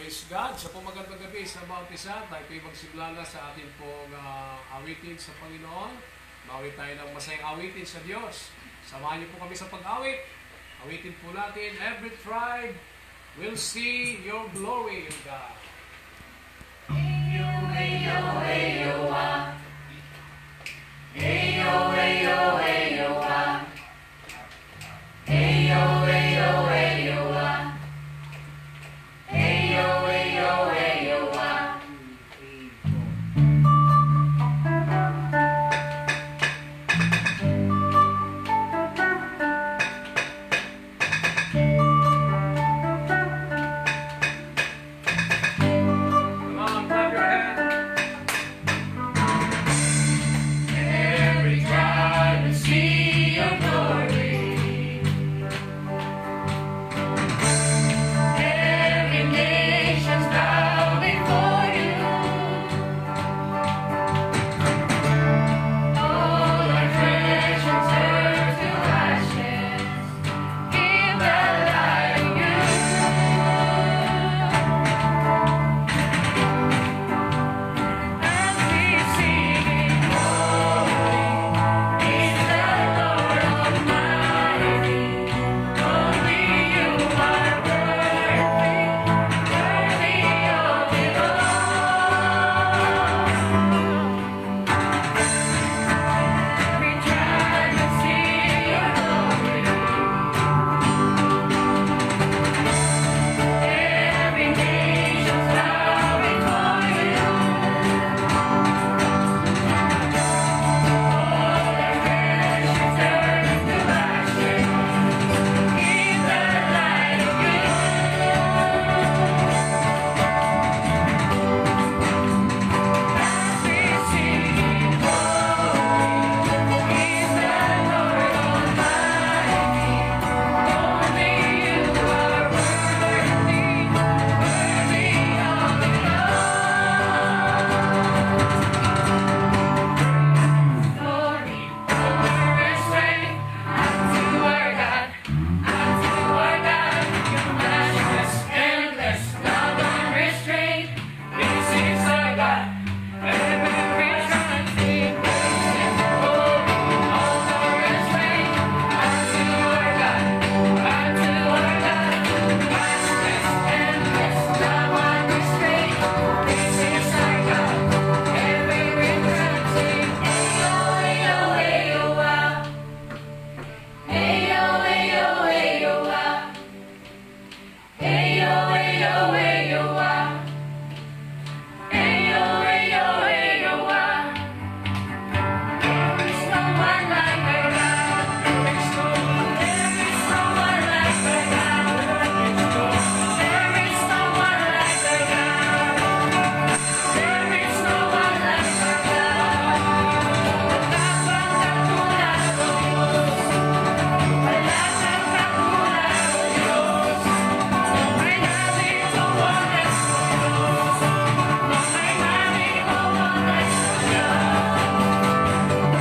Praise God. Sa magandang gabi sa bawat isa, tayo po'y magsimula sa ating pong awitin sa Panginoon. Mawit tayo ng masayang awitin sa Diyos. Samahan niyo po kami sa pag-awit. Awitin po natin, every tribe will see your glory, O God. Ayo, ayo, ayo, ah. Ayo, ayo, ayo, ah. Ayo, ayo, ayo, ah. Ayo, ayo, ayo, ah. Come on, clap your hands. Every tribe will see your glory. Every nation's bow before you. All our treasures turn to ashes in the light of you. As we sing, holy is the Lord Almighty. Only you are worthy, worthy of it all. Every tribe will see your glory. Every nation's bow before you. All their treasures turn to ashes in the light of you. As we sing, holy is the Lord Almighty. Only you are worthy, worthy of it all. Glory, honor, and strength unto our God, your matchless, endless, love unrestrained. This is our God. Every tribe sing praises. Glory, honor, and strength unto our God, matchless, endless, love unrestrained. This is our God. Every tribe sing, ayo, ayo, ayo, ah. Ayo, ayo, ayo, ah. Ayo, ayo, ayo, ah. Ayo, ayo, ayo, ah. There is no one like our God. There is no one like our God. There is no one like our God. There is no one like our God. Wala kang katulad, O Diyos. Wala kang katulad, O Diyos. May namin o wonders, O Diyos. May namin o wonders, O Diyos.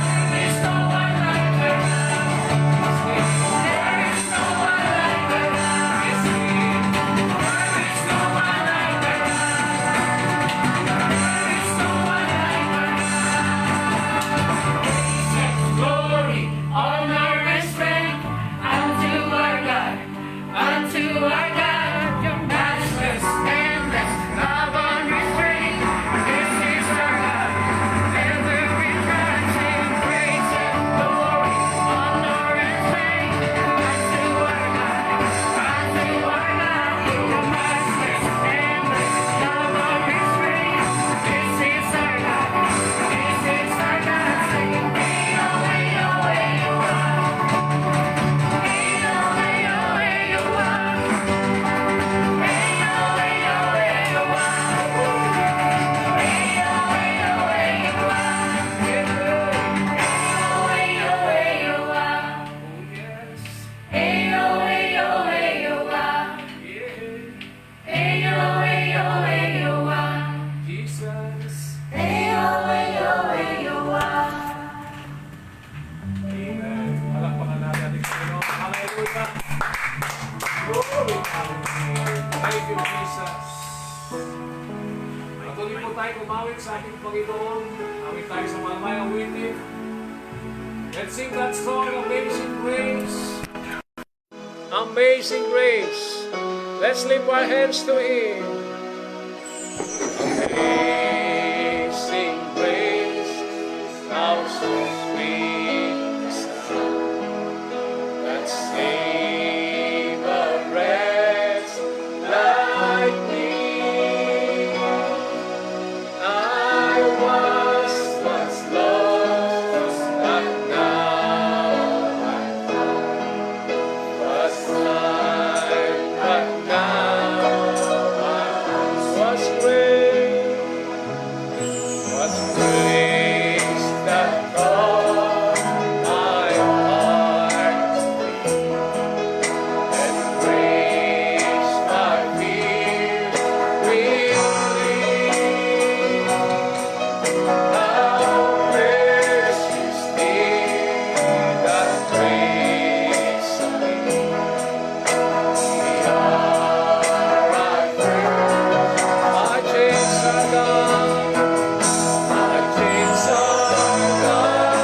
There is no one like our God. There is no one like our God. There is no one like our God. There is no one like our God. Glory, honor, and strength unto our God, your matchless, endless, love unrestrained. This is our God. Every tribe sing praises. Glory, honor, and strength unto our God, your matchless, endless, love unrestrained. This is our God. This is our God. Sing, ayo, ayo, ayo, ah. Ayo, ayo, ayo, ah. Ayo, ayo, ayo, ah. Ayo, ayo, ayo, ah. Ayo, ayo, ayo, ah. Oh, yes. Ayo, ayo, ayo, ah. Ayo, ayo, ayo, ah. Jesus. Ayo, ayo, ayo, ah. Amen. Palakpakan natin ang Panginoon. Hallelujah. Glory. Thank you, Jesus. Patuloy po tayo kumawit sa ating Panginoon. Awit tayo sa malayang awitin. Let's sing that song, Amazing Grace. Amazing Grace. Let's lift our hands to Him. Amazing Grace, how sweet the sound that saved a wretch like me. I was once lost, but now I'm found. Was blind, but now was grace that taught my heart to beat, and grace my fear relieved. How precious did that grace appear. The hour I first my chains are gone. My chains are gone,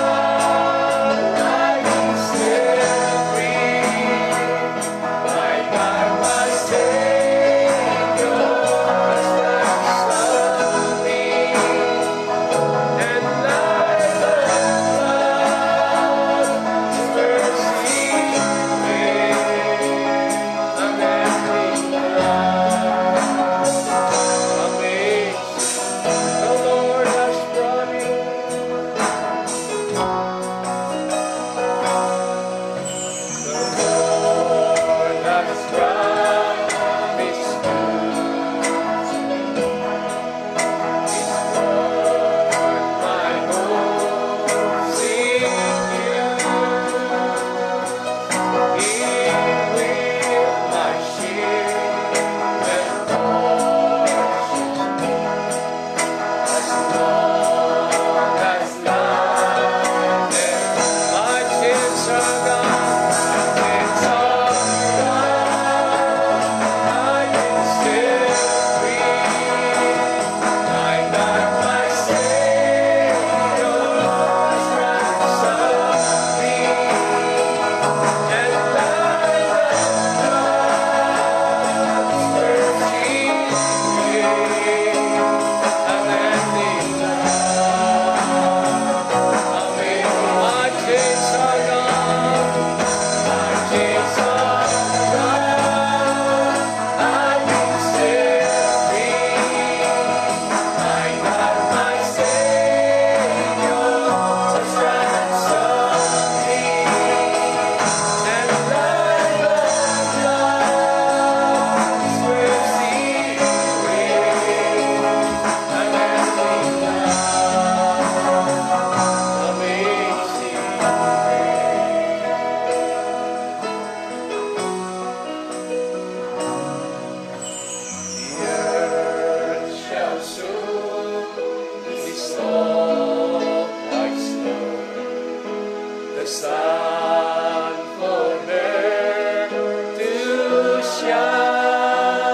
I am set free. My God, my Savior, has ransomed me, and I love His mercy, grace, unending love. Amazing. The Lord has brought you. The Lord has promised to me. His word, my hope in you. He will my shield and portion. As long as life is, my chains are gone, chains are gone, I am set free. My God, my Savior, has ransomed me, and I love His mercy, grace, unending love. Amen. My chains are gone. My chains are gone. I am set free. My God, my Savior, has ransomed me, and I love His mercy, grace, unending love. Amazing the earth shall soon be soft like snow, the sun forever to shine,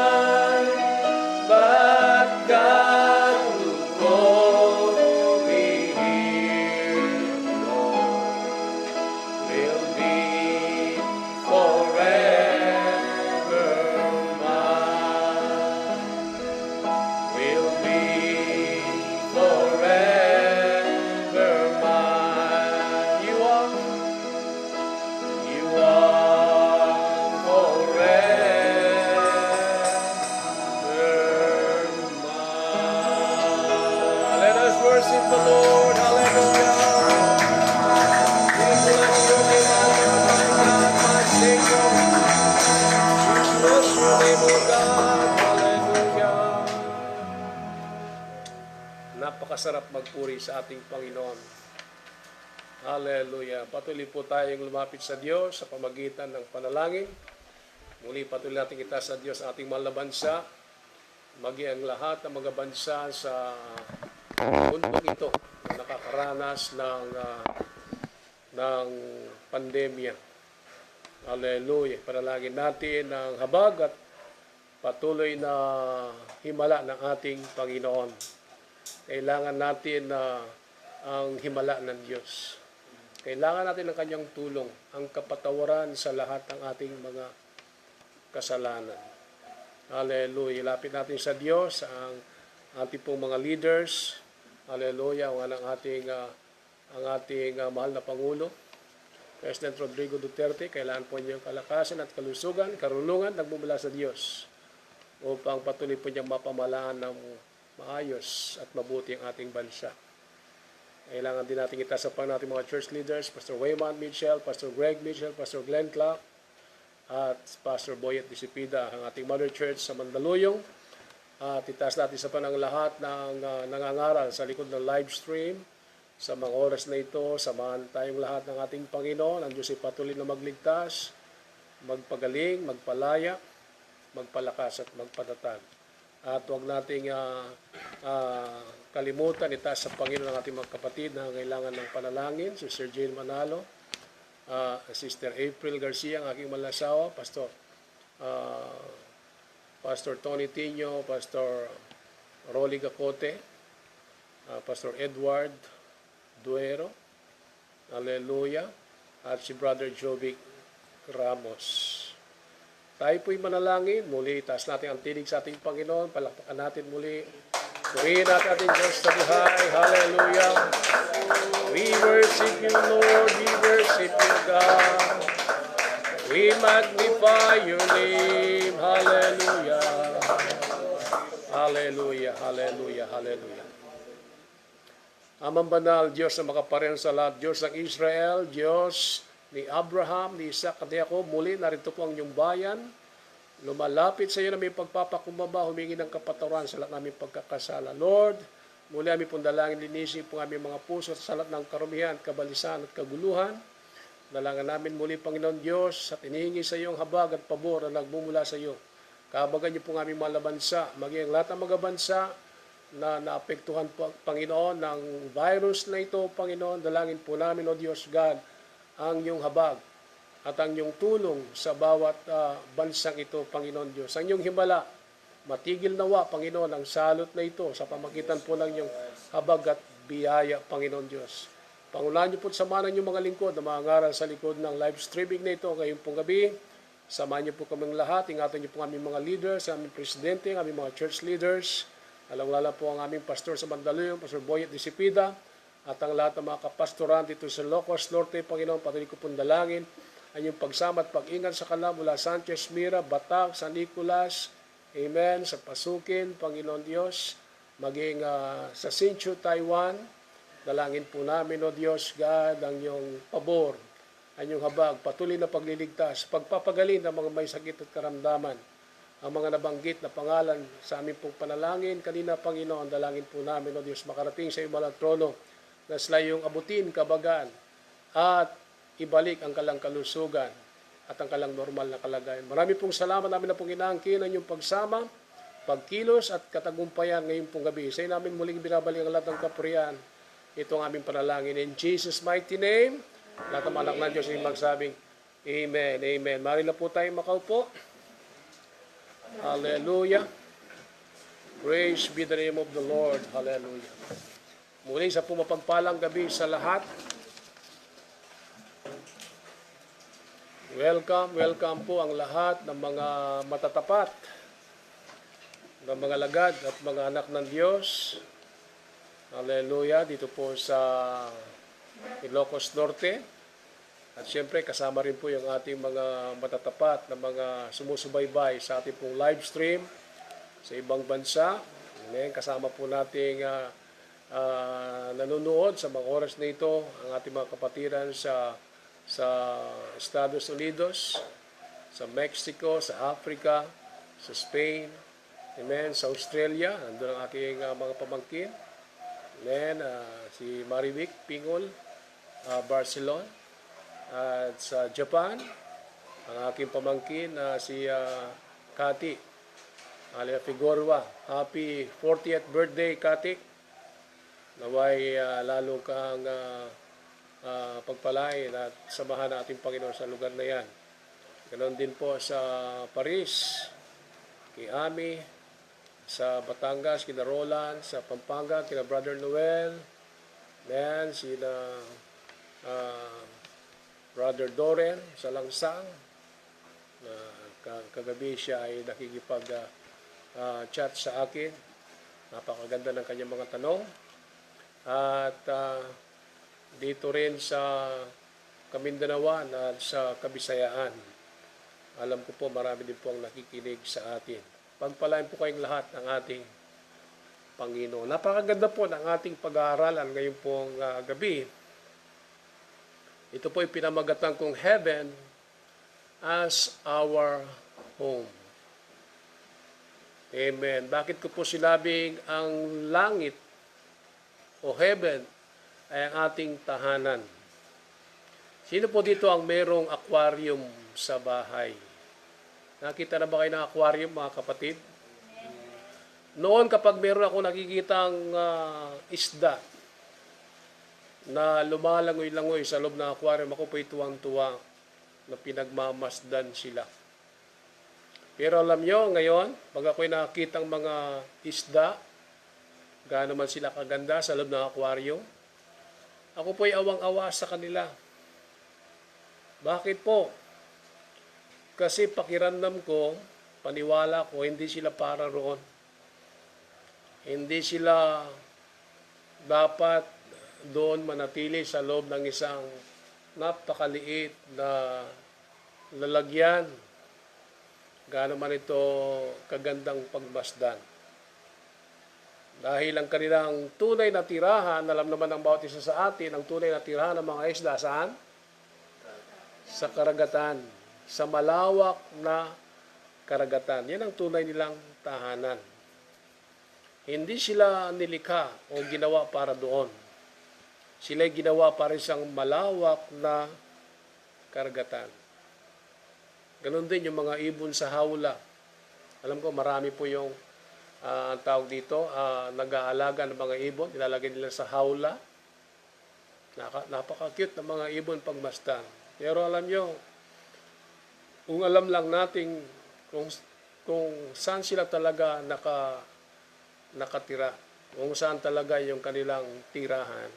but God who called me here alone will be forever mine. Will be forever mine. You are forever mine. Let us worship the Lord. Hallelujah. We bless your name, my God, my Savior. We bless your name, O God. Hallelujah. Napakasarap magpuri sa ating Panginoon. Hallelujah. Patuloy po tayong lumapit sa Diyos sa pamagitan ng panalangin. Muli patuloy natin kita sa Diyos ating mahal na bansa, maging ang lahat ng mga bansa sa mundong ito na nakakaranas ng pandemya. Hallelujah. Panalangin natin ng habag at patuloy na himala ng ating Panginoon. Kailangan natin na ang himala ng Diyos. Kailangan natin ng kanyang tulong, ang kapatawaran sa lahat ng ating mga kasalanan. Hallelujah. Lapit natin sa Diyos, ang ating pong mga leaders. Hallelujah. Ang ating mahal na Pangulo, President Rodrigo Duterte. Kailangan po niyang kalakasan at kalusugan, karunungan, nagmumula sa Diyos upang patuloy po niyang mapamalaan ng maayos at mabuti ang ating bansa. Kailangan din natin itasapan natin mga church leaders, Pastor Wayman Mitchell, Pastor Greg Mitchell, Pastor Glenn Clark, at Pastor Boyet Disipida, ang ating Mother Church sa Mandaluyong. At itaas natin sa panang lahat ng nangangaral sa likod ng live stream. Sa mga oras na ito, samahan tayong lahat ng ating Panginoon. Ang Diyos ay patuloy na magligtas, magpagaling, magpalaya, magpalakas at magpatatag. At huwag nating kalimutan, itaas sa Panginoon ng ating mga kapatid na kailangan ng panalangin, si Sir Jane Manalo, Sister April Garcia, ang aking malasawa, Pastor Tony Tino, Pastor Rolly Gacote, Pastor Edward Duero, Hallelujah, at si Brother Jovic Ramos. Tayo po'y manalangin. Muli, taas natin ang tinig sa ating Panginoon. Palakpakan natin muli. Purihin natin ating Diyos sa buhay. Hallelujah. We worship you, Lord. We worship you, God. We magnify your name. Hallelujah. Hallelujah. Hallelujah. Hallelujah. Amang banal, Diyos na makaparehan sa lahat, Diyos ng Israel, Diyos ni Abraham, ni Isaac at ni Jacob, muli narito po ang inyong bayan. Lumalapit sa iyo na may pagpapakumbaba, humingi ng kapatawaran sa lahat ng aming pagkakasala. Lord, muli aming pong dalangin, linisin po ang aming mga puso sa lahat ng karumihan, kabalisan at kaguluhan. Dalangan namin muli, Panginoon Diyos, at inihingi sa iyong habag at pabor na nagmumula sa iyo. Kabagan niyo po ang aming mga bansa, maging lahat ng mga bansa na naapektuhan po, Panginoon, ng virus na ito, Panginoon. Dalangin po namin, O Diyos God, ang iyong habag at ang iyong tulong sa bawat bansang ito, Panginoon Diyos. Ang iyong himala, matigil nawa, Panginoon, ang salot na ito sa pamagitan po ng iyong habag at biyaya, Panginoon Diyos. Pangunahan niyo po at samahan niyo mga lingkod na mga ngaral sa likod ng live streaming na ito ngayong pong gabi. Samahan niyo po kaming lahat. Ingatan niyo po ang aming mga leaders, ang aming presidente, ang aming mga church leaders. Alam-lala po ang aming pastor sa Mandaluyong, Pastor Boyet Disipida, at ang lahat ng mga kapastoran dito sa Ilocos Norte, Panginoon, patuloy ko pong dalangin ang iyong pagsama at pag-ingat sa kanila mula Sanchez, Mira, Batac, San Nicolas, Amen, sa Pasukin, Panginoon Diyos, maging sa Hsinchu, Taiwan. Dalangin po namin, O Diyos God, ang iyong pabor, ang iyong habag, patuloy na pagliligtas, pagpapagaling ng mga may sakit at karamdaman. Ang mga nabanggit na pangalan sa aming pong panalangin, kanina, Panginoon, dalangin po namin, O Diyos, makarating sa iyong malang trono, na sila yung abutin, kabagaan, at ibalik ang kalang kalusugan at ang kalang normal na kalagayan. Marami pong salamat namin na pong inaangkin ang inyong pagsama, pagkilos at katagumpayan ngayong pong gabi. Sa namin muling binabalik ang lahat ng kapurihan. Ito ang aming panalangin. In Jesus' mighty name, lahat ng anak ng Diyos ay magsabing, Amen, Amen. Mari na po tayo makaupo. Hallelujah. Praise be the name of the Lord. Hallelujah. Muli sa pumapagpalang gabi sa lahat. Welcome po ang lahat ng mga matatapat, ng mga lagad at mga anak ng Diyos. Hallelujah. Dito po sa Ilocos Norte. At siyempre kasama rin po yung ating mga matatapat na mga sumusubaybay sa ating pong live stream sa ibang bansa. Amen. Kasama po nating nanonood sa mga oras na ito ang ating mga kapatiran sa Estados Unidos, sa Mexico, sa Africa, sa Spain, amen, sa Australia, nandun ang aking mga pamangkin, amen, si Marivic Pingol, Barcelona, at sa Japan, ang aking pamangkin si Kati Alia Figueroa. Happy 40th birthday, Kati. Naway lalo kang pagpalain at samahan ng ating Panginoon sa lugar na yan. Ganoon din po sa Paris, kay Ami, sa Batangas, kina Roland, sa Pampanga, kina Brother Noel, then sina ah, Brother Doren sa Langsang, na kagabi siya ay nakikipag-chat sa akin. Napakaganda ng kanyang mga tanong. At dito rin sa Kamindanawan at sa Kabisayaan, alam ko po marami din po ang nakikinig sa atin. Pagpalain po kayong lahat ng ating Panginoon. Napakaganda po ng ating pag-aaralan ngayon pong gabi. Ito po ay pinamagatan kong Heaven as our home. Amen. Bakit ko po sinabing ang langit o heaven ay ang ating tahanan? Sino po dito ang merong aquarium sa bahay? Nakita na ba kayo ng aquarium, mga kapatid? Noon kapag meron ako nakikitang isda na lumalangoy-langoy sa loob ng aquarium, ako po'y tuwang-tuwa na pinagmamasdan sila. Pero alam nyo, ngayon, pag ako'y nakikitang mga isda, gaano man sila kaganda sa loob ng aquarium, ako po'y awang-awa sa kanila. Bakit po? Kasi pakiramdam ko, paniwala ko, hindi sila para roon. Hindi sila dapat doon manatili sa loob ng isang napakaliit na lalagyan. Gaano man ito kagandang pagmasdan. Dahil ang kanilang tunay na tirahan, alam naman ng bawat isa sa atin, ang tunay na tirahan ng mga isda saan? Sa karagatan. Sa malawak na karagatan. Yan ang tunay nilang tahanan. Hindi sila nilikha o ginawa para doon. Sila'y ginawa para isang malawak na karagatan. Ganon din yung mga ibon sa hawla. Alam ko marami po yung ang tawag dito, nag-aalaga ng mga ibon, nilalagay nila sa hawla. Napaka-cute ng mga ibon pagmasdan. Pero alam nyo, kung alam lang natin kung saan sila talaga nakatira, kung saan talaga yung kanilang tirahan,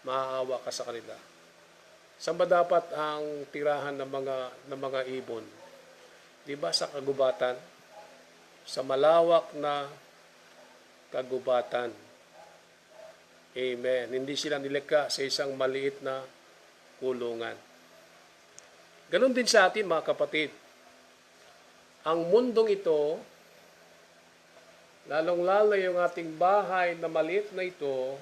maaawa ka sa kanila. Saan ba dapat ang tirahan ng mga ibon? Di ba sa kagubatan? Sa malawak na kagubatan. Amen. Hindi sila nilikha sa isang maliit na kulungan. Ganon din sa atin, mga kapatid. Ang mundong ito, lalong-lalo yung ating bahay na maliit na ito,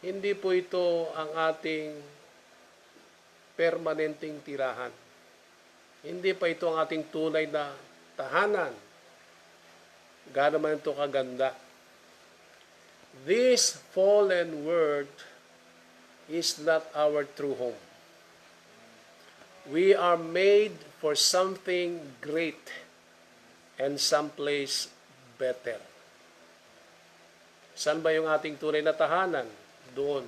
hindi po ito ang ating permanenteng tirahan. Hindi pa ito ang ating tunay na tahanan. Gaano man ito kaganda. This fallen world is not our true home. We are made for something great and someplace better. Saan ba yung ating tunay na tahanan? Doon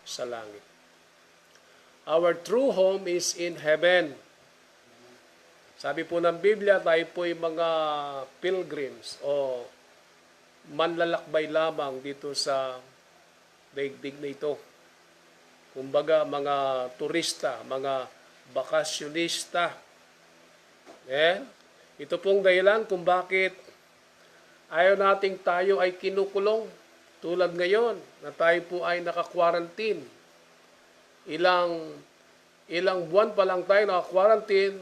sa langit. Our true home is in heaven. Sabi po ng Biblia, tayo po'y mga pilgrims o manlalakbay lamang dito sa daigdig na ito. Kumbaga, mga turista, mga bakasyonista. Ito pong dahilan kung bakit ayaw nating tayo ay kinukulong. Tulad ngayon na tayo po ay naka-quarantine. Ilang buwan pa lang tayo naka-quarantine,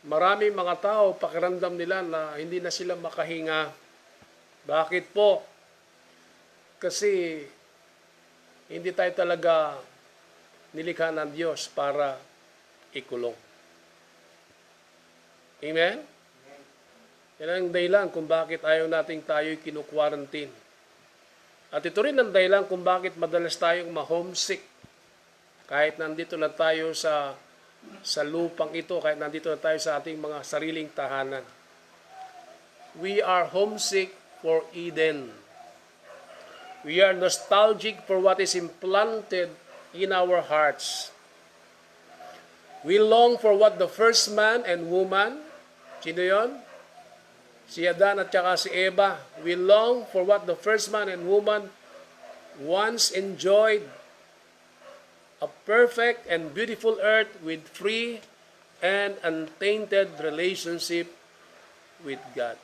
maraming mga tao pakiramdam nila na hindi na sila makahinga. Bakit po? Kasi hindi tayo talaga nilikha ng Diyos para ikulong. Amen? Yan ang dahilan kung bakit ayaw nating tayo'y kinu-quarantine. At ito rin ang dahilan kung bakit madalas tayong ma-homesick. Kahit nandito na tayo sa lupang ito, kahit nandito na tayo sa ating mga sariling tahanan. We are homesick for Eden. We are nostalgic for what is implanted in our hearts. We long for what the first man and woman, sino yun? Si Adan at saka si Eva, we long for what the first man and woman once enjoyed, a perfect and beautiful earth with free and untainted relationship with God.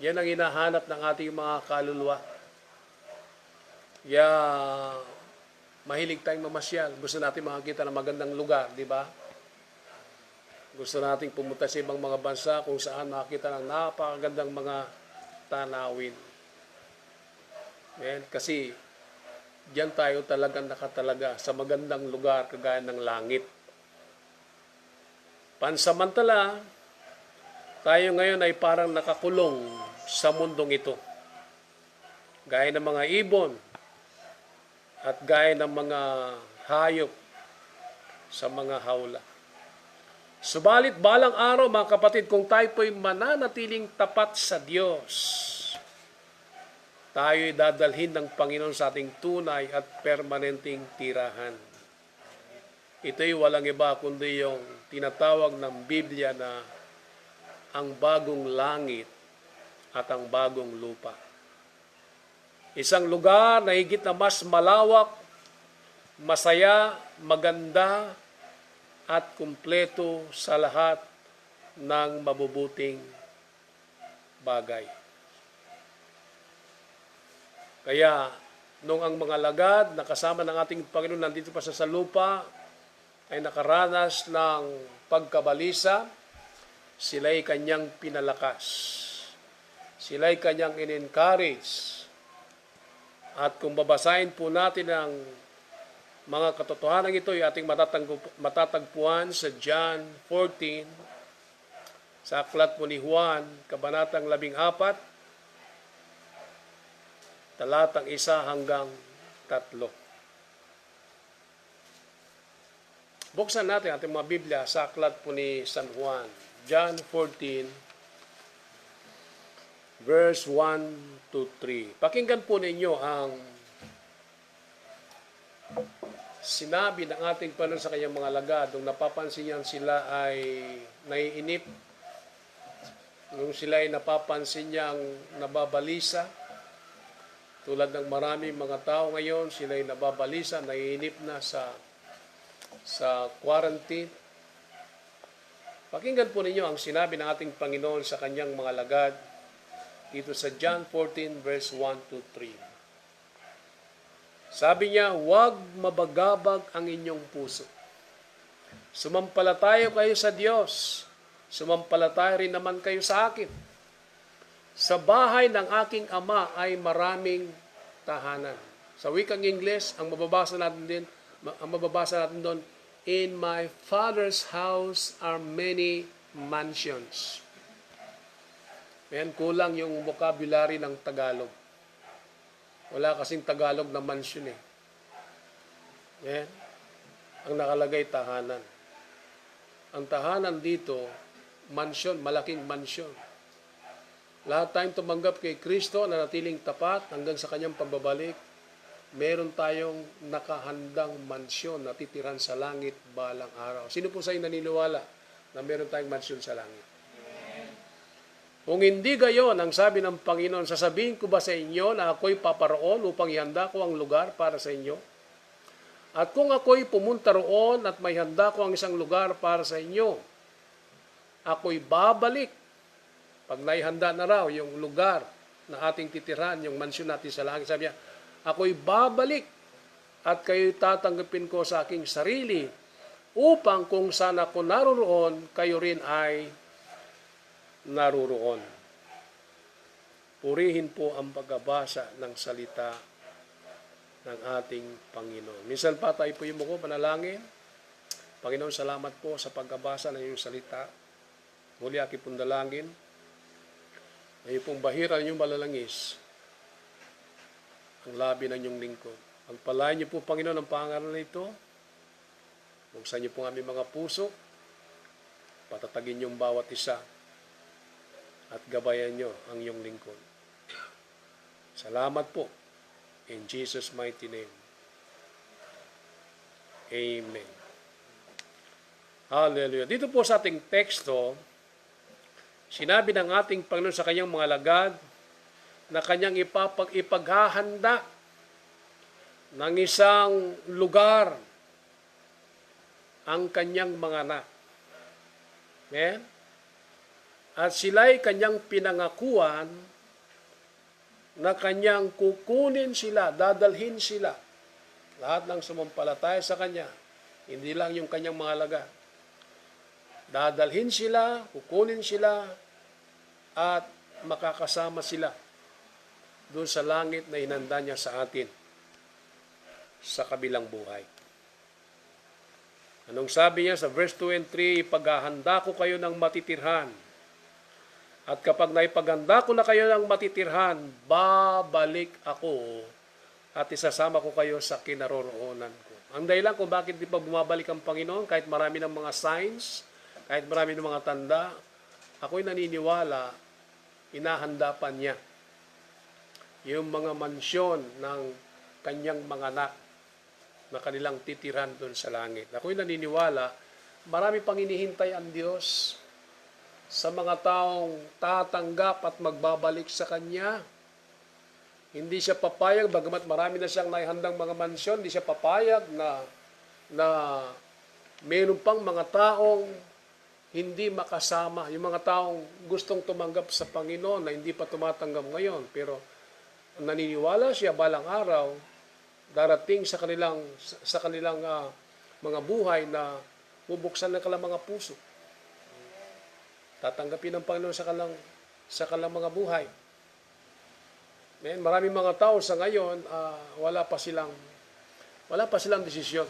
Yan ang hinahanap ng ating mga kaluluwa. Kaya mahilig tayong mamasyal. Gusto natin makakita ng magandang lugar, di ba? Gusto nating pumunta sa ibang mga bansa kung saan makakita ng napakagandang mga tanawin. Ayan, kasi diyan tayo talagang nakatalaga sa magandang lugar kagaya ng langit. Pansamantala, tayo ngayon ay parang nakakulong sa mundong ito. Gaya ng mga ibon at gaya ng mga hayop sa mga hawla. Subalit balang araw, mga kapatid, kung tayo po'y mananatiling tapat sa Diyos, tayo'y dadalhin ng Panginoon sa ating tunay at permanenteng tirahan. Ito'y walang iba kundi yung tinatawag ng Biblia na ang bagong langit at ang bagong lupa. Isang lugar na higit na mas malawak, masaya, maganda, at kumpleto sa lahat ng mabubuting bagay. Kaya, nung ang mga lagad na kasama ng ating Panginoon nandito pa sa lupa, ay nakaranas ng pagkabalisa, sila'y kanyang pinalakas. Sila'y kanyang in-encourage. At kung babasahin po natin ang mga katotohanan ito ay ating matatagpuan sa John 14, sa aklat po ni Juan, kabanatang 14, talatang 1 hanggang 3. Buksan natin ating mga Biblia sa aklat po ni San Juan, John 14, verse 1 to 3. Pakinggan po ninyo ang sinabi ng ating Panginoon sa kanyang mga lagad nung napapansin niyan sila ay naiinip, nung sila ay napapansin niyang nababalisa, tulad ng maraming mga tao ngayon, sila ay nababalisa, naiinip na sa quarantine. Pakinggan po ninyo ang sinabi ng ating Panginoon sa kanyang mga lagad dito sa John 14 verse 1 to 3. Sabi niya, huwag mabagabag ang inyong puso. Sumampalataya kayo sa Diyos. Sumampalataya rin naman kayo sa akin. Sa bahay ng aking Ama ay maraming tahanan. Sa wikang Ingles, ang mababasa natin doon, in my Father's house are many mansions. Ayan, kulang yung vocabulary ng Tagalog. Wala kasing Tagalog na mansion eh. Ayan. Ang nakalagay tahanan. Ang tahanan dito, mansion, malaking mansion. Lahat tayong tumanggap kay Kristo na natiling tapat hanggang sa kanyang pambabalik, meron tayong nakahandang mansyon na titiran sa langit balang araw. Sino po sa inyo naniniwala na meron tayong mansyon sa langit? Kung hindi gayon, ang sabi ng Panginoon, sasabihin ko ba sa inyo na ako'y paparoon upang ihanda ko ang lugar para sa inyo? At kung ako'y pumunta roon at may handa ko ang isang lugar para sa inyo, ako'y babalik. Pag naihanda na raw yung lugar na ating titirahan, yung mansyon natin sa langit, sabi niya, ako'y babalik at kayo'y tatanggapin ko sa aking sarili upang kung saan ako naroon, kayo rin ay naruroon. Purihin po ang pagbabasa ng salita ng ating Panginoon. Minsan pa tayo po yung muko, manalangin. Panginoon, salamat po sa pagbabasa ng iyong salita. Muli aking pong dalangin. Ngayon pong bahira ng iyong malalangis ang labi ng iyong lingkod. Pagpalain niyo po, Panginoon, ang pangalan na ito. Buksan niyo po ang aming mga puso. Patatagin niyo ang bawat isa. At gabayan niyo ang iyong lingkod. Salamat po. In Jesus' mighty name. Amen. Hallelujah. Dito po sa ating teksto, Sinabi ng ating Panginoon sa kanyang mga alagad na kanyang ipaghahanda ng isang lugar ang kanyang mga anak. Amen? At sila'y kanyang pinangakuan na kanyang kukunin sila, dadalhin sila. Lahat ng sumampalataya sa kanya, hindi lang yung kanyang mga alagad. Dadalhin sila, kukunin sila, at makakasama sila doon sa langit na inanda niya sa atin sa kabilang buhay. Anong sabi niya sa verse 2 and 3? Ipaghahanda ko kayo ng matitirhan. At kapag naipaghanda ko na kayo ng matitirhan, babalik ako at isasama ko kayo sa kinaroroonan ko. Ang dahilan kung bakit di pa bumabalik ang Panginoon, kahit marami ng mga signs, kahit marami ng mga tanda, ako'y naniniwala, inahanda pa niya yung mga mansyon ng kanyang mga anak na kanilang titiran doon sa langit. Ako'y naniniwala, marami pang inihintay ang Diyos sa mga taong tatanggap at magbabalik sa Kanya. Hindi siya papayag, bagamat marami na siyang naihandang mga mansyon, hindi siya papayag na mayroon pang mga taong hindi makasama. Yung mga taong gustong tumanggap sa Panginoon na hindi pa tumatanggap ngayon. Pero naniniwala siya balang araw, darating sa kanilang mga buhay na bubuksan ng kanilang mga puso. Tatanggapin ng Panginoon sa kanilang mga buhay. Maraming mga tao sa ngayon, wala pa silang desisyon.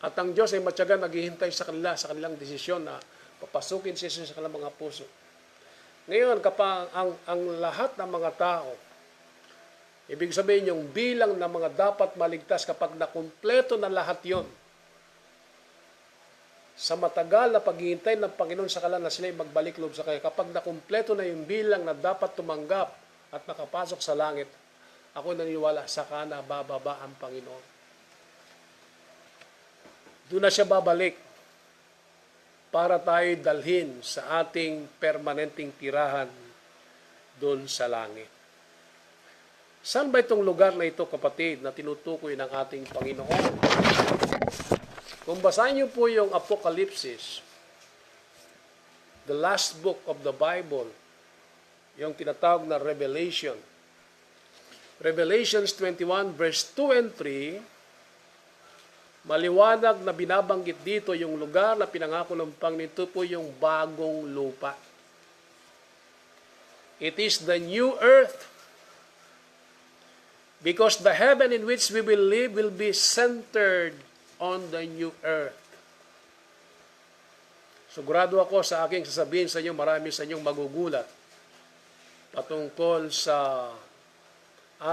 At ang Diyos ay matyaga naghihintay sa kanilang desisyon na papasukin siya sa kanilang mga puso. Ngayon, kapag ang lahat ng mga tao, ibig sabihin yung bilang ng mga dapat maligtas kapag nakumpleto na lahat yon, sa matagal na paghihintay ng Panginoon sa kanila na sila magbalik loob sa kanya, kapag nakumpleto na yung bilang na dapat tumanggap at nakapasok sa langit, ako naniniwala, saka na bababa ang Panginoon. Doon na siya babalik para tayo dalhin sa ating permanenteng tirahan doon sa langit. Saan ba itong lugar na ito, kapatid, na tinutukoy ng ating Panginoon? Kung basahin niyo po yung Apocalypse, the last book of the Bible, yung tinatawag na Revelation. Revelations 21 verse 2 and 3, maliwanag na binabanggit dito yung lugar na pinangako ng Panginoon. Ito po yung bagong lupa. It is the new earth. Because the heaven in which we will live will be centered on the new earth. Sigurado ako sa aking sasabihin sa inyo, marami sa inyong magugulat patungkol sa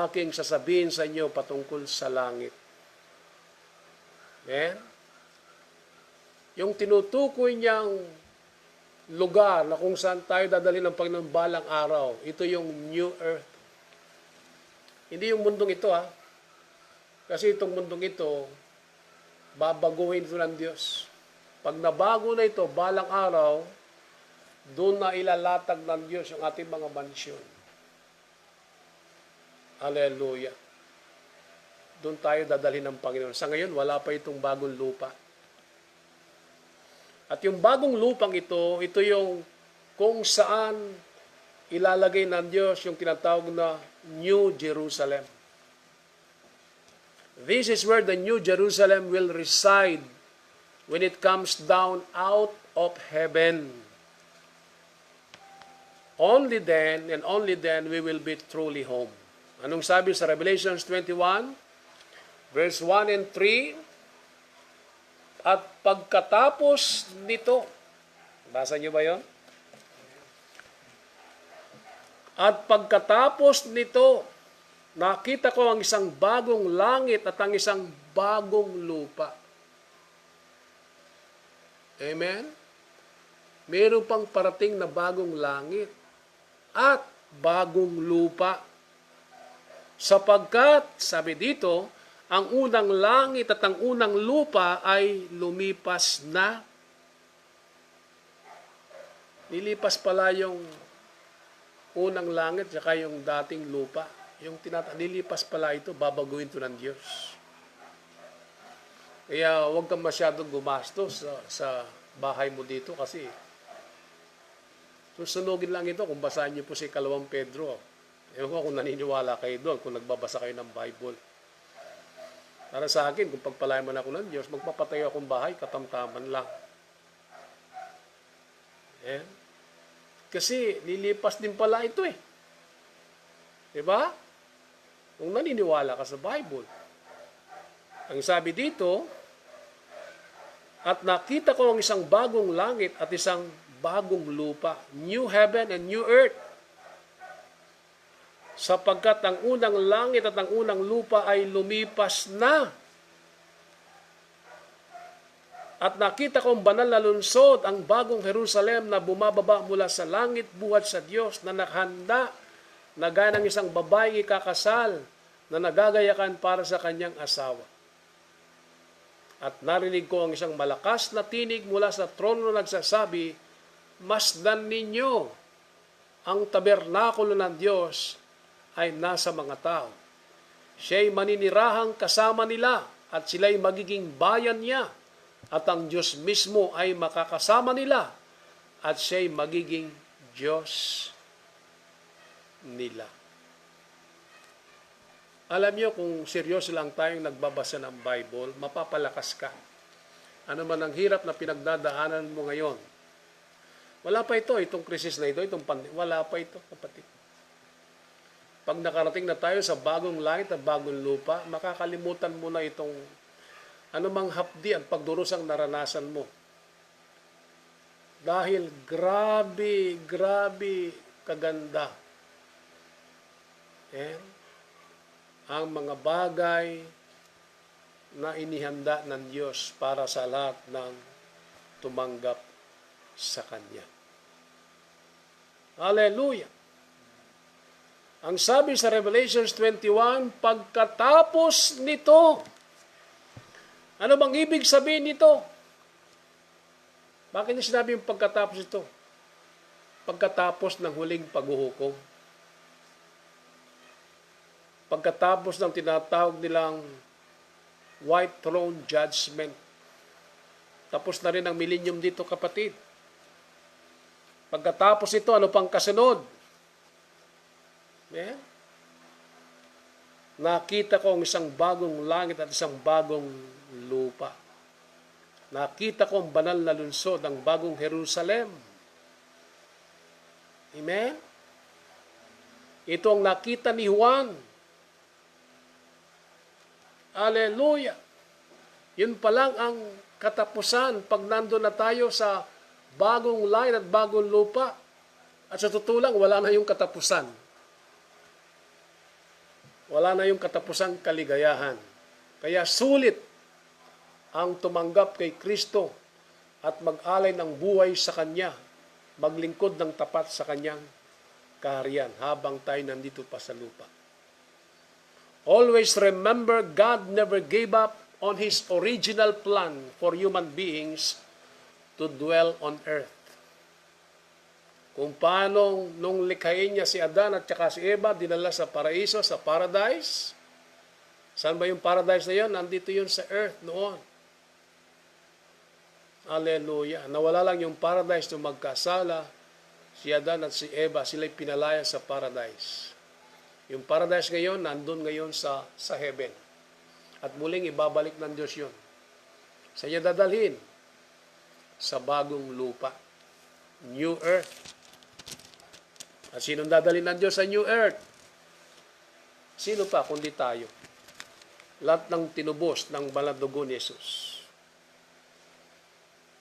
aking sasabihin sa inyo patungkol sa langit. Amen? Yung tinutukoy niyang lugar na kung saan tayo dadalhin ng Panginoon balang araw, ito yung new earth. Hindi yung mundong ito Kasi itong mundong ito, babaguhin ito ng Diyos. Pag nabago na ito, balang araw, doon na ilalatag ng Diyos yung ating mga mansyon. Hallelujah. Doon tayo dadalhin ng Panginoon. Sa ngayon, wala pa itong bagong lupa. At yung bagong lupang ito yung kung saan ilalagay ng Diyos yung tinatawag na New Jerusalem. This is where the New Jerusalem will reside when it comes down out of heaven. Only then and only then we will be truly home. Anong sabi sa Revelations 21? Verse 1 and 3, at pagkatapos nito, basa niyo ba yon? At pagkatapos nito, nakita ko ang isang bagong langit at ang isang bagong lupa. Amen? Meron pang parating na bagong langit at bagong lupa. Sapagkat, sabi dito, ang unang langit at ang unang lupa ay lumipas na. Nilipas pala yung unang langit saka yung dating lupa. Nilipas pala ito, babaguhin to ng Diyos. Kaya huwag kang masyadong gumastos sa bahay mo dito kasi susunugin lang ito kung basahin niyo po si 2 Pedro. Ewan ko kung naniniwala kayo doon, kung nagbabasa kayo ng Bible. Para sa akin, kung pagpalain mo na ako ng Diyos, magpapatayo akong bahay, katamtaman lang. Eh? Kasi lilipas din pala ito eh. Diba? Kung naniniwala ka sa Bible. Ang sabi dito, at nakita ko ang isang bagong langit at isang bagong lupa, new heaven and new earth. Sapagkat ang unang langit at ang unang lupa ay lumipas na. At nakita ko ang banal na lungsod, ang bagong Jerusalem na bumababa mula sa langit buhat sa Diyos na nakahanda na gaya ng isang babaeng ikakasal na nagagayakan para sa kanyang asawa. At narinig ko ang isang malakas na tinig mula sa trono na nagsasabi, masdan ninyo ang tabernakulo ng Diyos ay nasa mga tao. Siya'y maninirahang kasama nila at sila'y magiging bayan niya at ang Diyos mismo ay makakasama nila at siya'y magiging Diyos nila. Alam niyo, kung seryoso lang tayong nagbabasa ng Bible, mapapalakas ka. Ano man ang hirap na pinagdadaanan mo ngayon. Wala pa itong krisis na ito, wala pa ito, kapatid. Pag nakarating na tayo sa bagong langit at bagong lupa, makakalimutan mo na itong anumang hapdi at pagdurusang naranasan mo. Dahil grabe kaganda. Ang mga bagay na inihanda ng Diyos para sa lahat ng tumanggap sa Kanya. Hallelujah! Ang sabi sa Revelations 21, pagkatapos nito, ano bang ibig sabihin nito? Bakit niya sinabi yung pagkatapos ito? Pagkatapos ng huling paghuhukom. Pagkatapos ng tinatawag nilang White Throne Judgment. Tapos na rin ang millennium dito, kapatid. Pagkatapos ito, ano pang kasunod? Nakita ko ang isang bagong langit at isang bagong lupa. Nakita ko ang banal na lungsod, ang bagong Jerusalem. Amen? Ito ang nakita ni Juan. Hallelujah! Yun pa lang ang katapusan pag nandun na tayo sa bagong langit at bagong lupa. At sa totoo lang, wala na yung katapusan. Wala na yung katapusang kaligayahan. Kaya sulit ang tumanggap kay Kristo at mag-alay ng buhay sa Kanya, maglingkod ng tapat sa Kanyang kaharian habang tayo nandito pa sa lupa. Always remember, God never gave up on His original plan for human beings to dwell on earth. Kung paano nung likhain niya si Adan at saka si Eva, dinala sa paraiso, sa paradise. Saan ba yung paradise na yun? Nandito yun sa earth noon. Hallelujah. Nawala lang yung paradise nung magkasala, si Adan at si Eva, sila'y pinalaya sa paradise. Yung paradise ngayon, nandun ngayon sa heaven. At muling ibabalik ng Diyos yun. Sa niya dadalhin? Sa bagong lupa. New earth. At sinong dadalhin ng Diyos sa new earth? Sino pa kundi tayo? Lahat ng tinubos ng banal na dugo ni Jesus.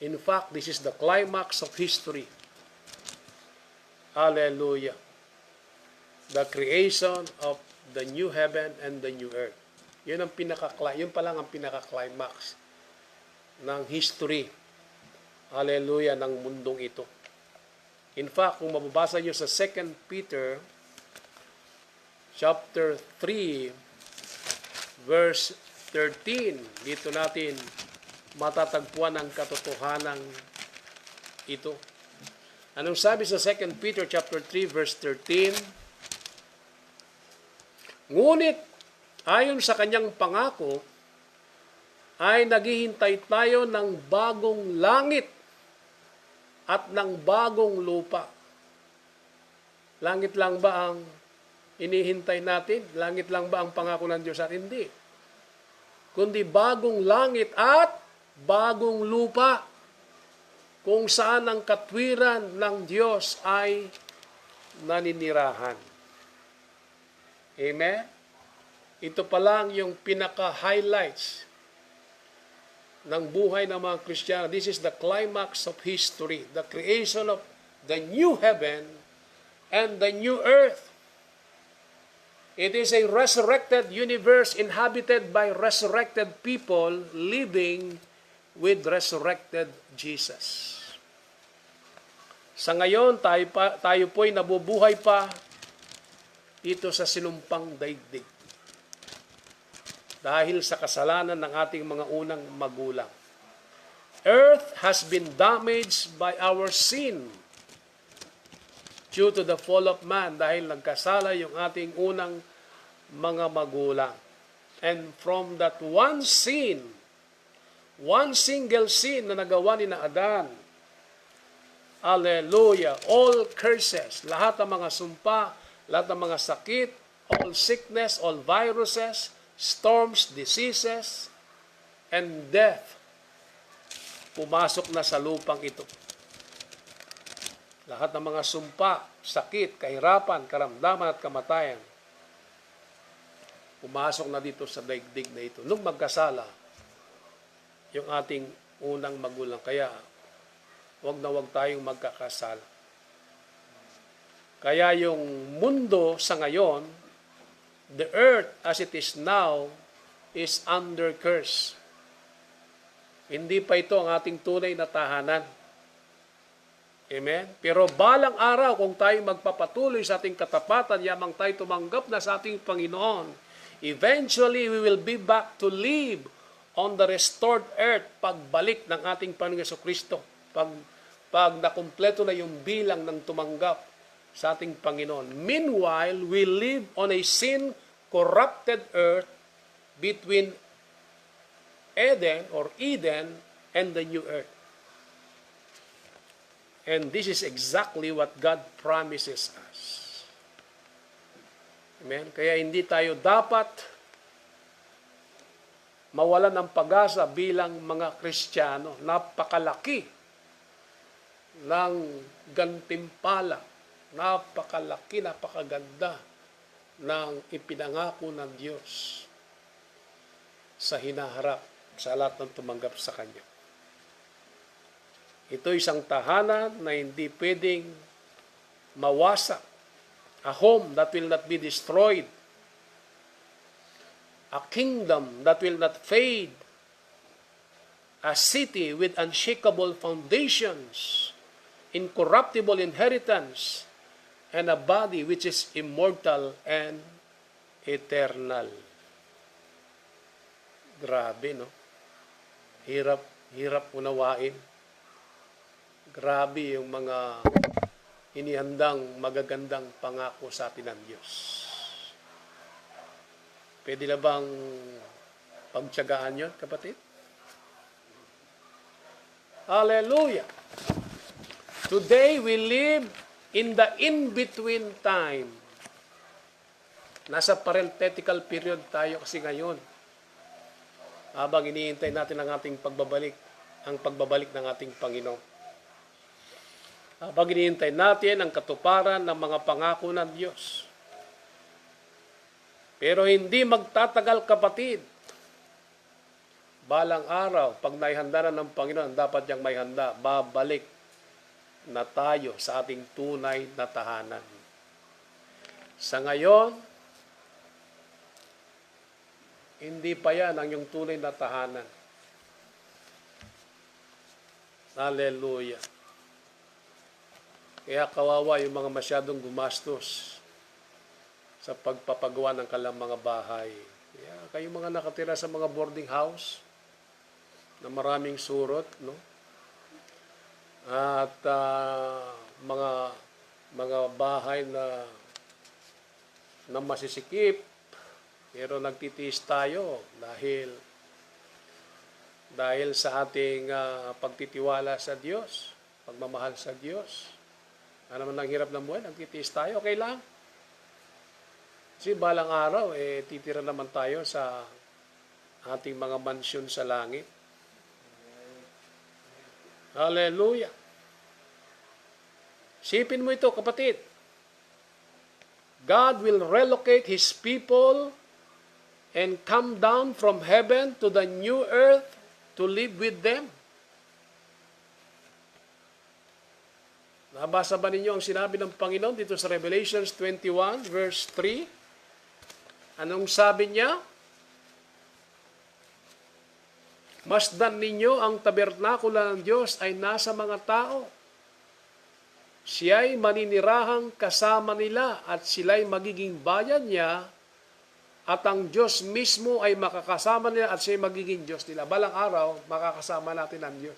In fact, this is the climax of history. Hallelujah. The creation of the new heaven and the new earth. Yun pa lang ang pinaka-climax ng history. Hallelujah, ng mundong ito. In fact, kung mababasa nyo sa 2 Peter chapter 3 verse 13, dito natin matatagpuan ang katotohanan ito. Anong sabi sa 2 Peter chapter 3 verse 13? Ngunit ayon sa kanyang pangako ay naghihintay tayo ng bagong langit at ng bagong lupa. Langit lang ba ang inihintay natin? Langit lang ba ang pangako ng Diyos at hindi? Kundi bagong langit at bagong lupa kung saan ang katwiran ng Diyos ay naninirahan. Amen? Ito pa lang yung pinaka-highlights ng buhay ng mga Kristiyano. This is the climax of history, the creation of the new heaven and the new earth. It is a resurrected universe inhabited by resurrected people living with resurrected Jesus. Sa ngayon, tayo po'y nabubuhay pa dito sa sinumpang daigdig dahil sa kasalanan ng ating mga unang magulang. Earth has been damaged by our sin due to the fall of man dahil nagkasala yung ating unang mga magulang. And from that one sin, one single sin na nagawa ni na Adan, hallelujah, all curses, lahat ng mga sumpa, lahat ng mga sakit, all sickness, all viruses, storms, diseases, and death, pumasok na sa lupang ito. Lahat ng mga sumpa, sakit, kahirapan, karamdaman at kamatayan, pumasok na dito sa daigdig na ito. Nung magkasala, yung ating unang magulang. Kaya, wag na wag tayong magkakasala. Kaya yung mundo sa ngayon, the earth as it is now, is under curse. Hindi pa ito ang ating tunay na tahanan. Amen? Pero balang araw, kung tayo magpapatuloy sa ating katapatan, yamang tayo tumanggap na sa ating Panginoon, eventually, we will be back to live on the restored earth pagbalik ng ating Panginoon Jesucristo. Pag nakumpleto na yung bilang ng tumanggap sa ating Panginoon. Meanwhile, we live on a sin-corrupted earth between Eden and the new earth. And this is exactly what God promises us. Amen? Kaya hindi tayo dapat mawalan ng pag-asa bilang mga Kristiyano. Napakalaki ng gantimpala, napakalaki, napakaganda ng ipinangako ng Diyos sa hinaharap sa lahat ng tumanggap sa Kanya. Ito isang tahanan na hindi pwedeng mawasak. A home that will not be destroyed. A kingdom that will not fade. A city with unshakable foundations, incorruptible inheritance, and a body which is immortal and eternal. Grabe, no? Hirap unawain. Grabe yung mga inihandang magagandang pangako sa atin ng Diyos. Pwede na bang pagtiyagaan yun, kapatid? Hallelujah! Today we live in the in-between time. Nasa parenthetical period tayo kasi ngayon. Habang iniintay natin ang ating pagbabalik, ang pagbabalik ng ating Panginoon. Habang iniintay natin ang katuparan ng mga pangako ng Diyos. Pero hindi magtatagal, kapatid. Balang araw, pag naihanda na ng Panginoon, dapat niyang may handa, babalik na tayo sa ating tunay na tahanan. Sa ngayon, hindi pa yan ang yung tunay na tahanan. Hallelujah. Kaya kawawa yung mga masyadong gumastos sa pagpapagawa ng kanilang mga bahay. Kaya kayo mga nakatira sa mga boarding house na maraming surot, no? At mga mga bahay na masisikip, pero nagtitiis tayo dahil sa ating pagtitiwala sa Diyos, pagmamahal sa Diyos. Ano naman ang hirap ng buhay, nagtitiis tayo, okay lang. Kasi balang araw, titira naman tayo sa ating mga mansyon sa langit. Hallelujah! Sipin mo ito, kapatid. God will relocate His people and come down from heaven to the new earth to live with them. Nabasa ba ninyo ang sinabi ng Panginoon dito sa Revelations 21 verse 3? Anong sabi niya? Masdan ninyo ang tabernakula ng Diyos ay nasa mga tao. Siya'y maninirahang kasama nila at sila'y magiging bayan niya at ang Diyos mismo ay makakasama nila at siya'y magiging Diyos nila. Balang araw, makakasama natin ang Diyos.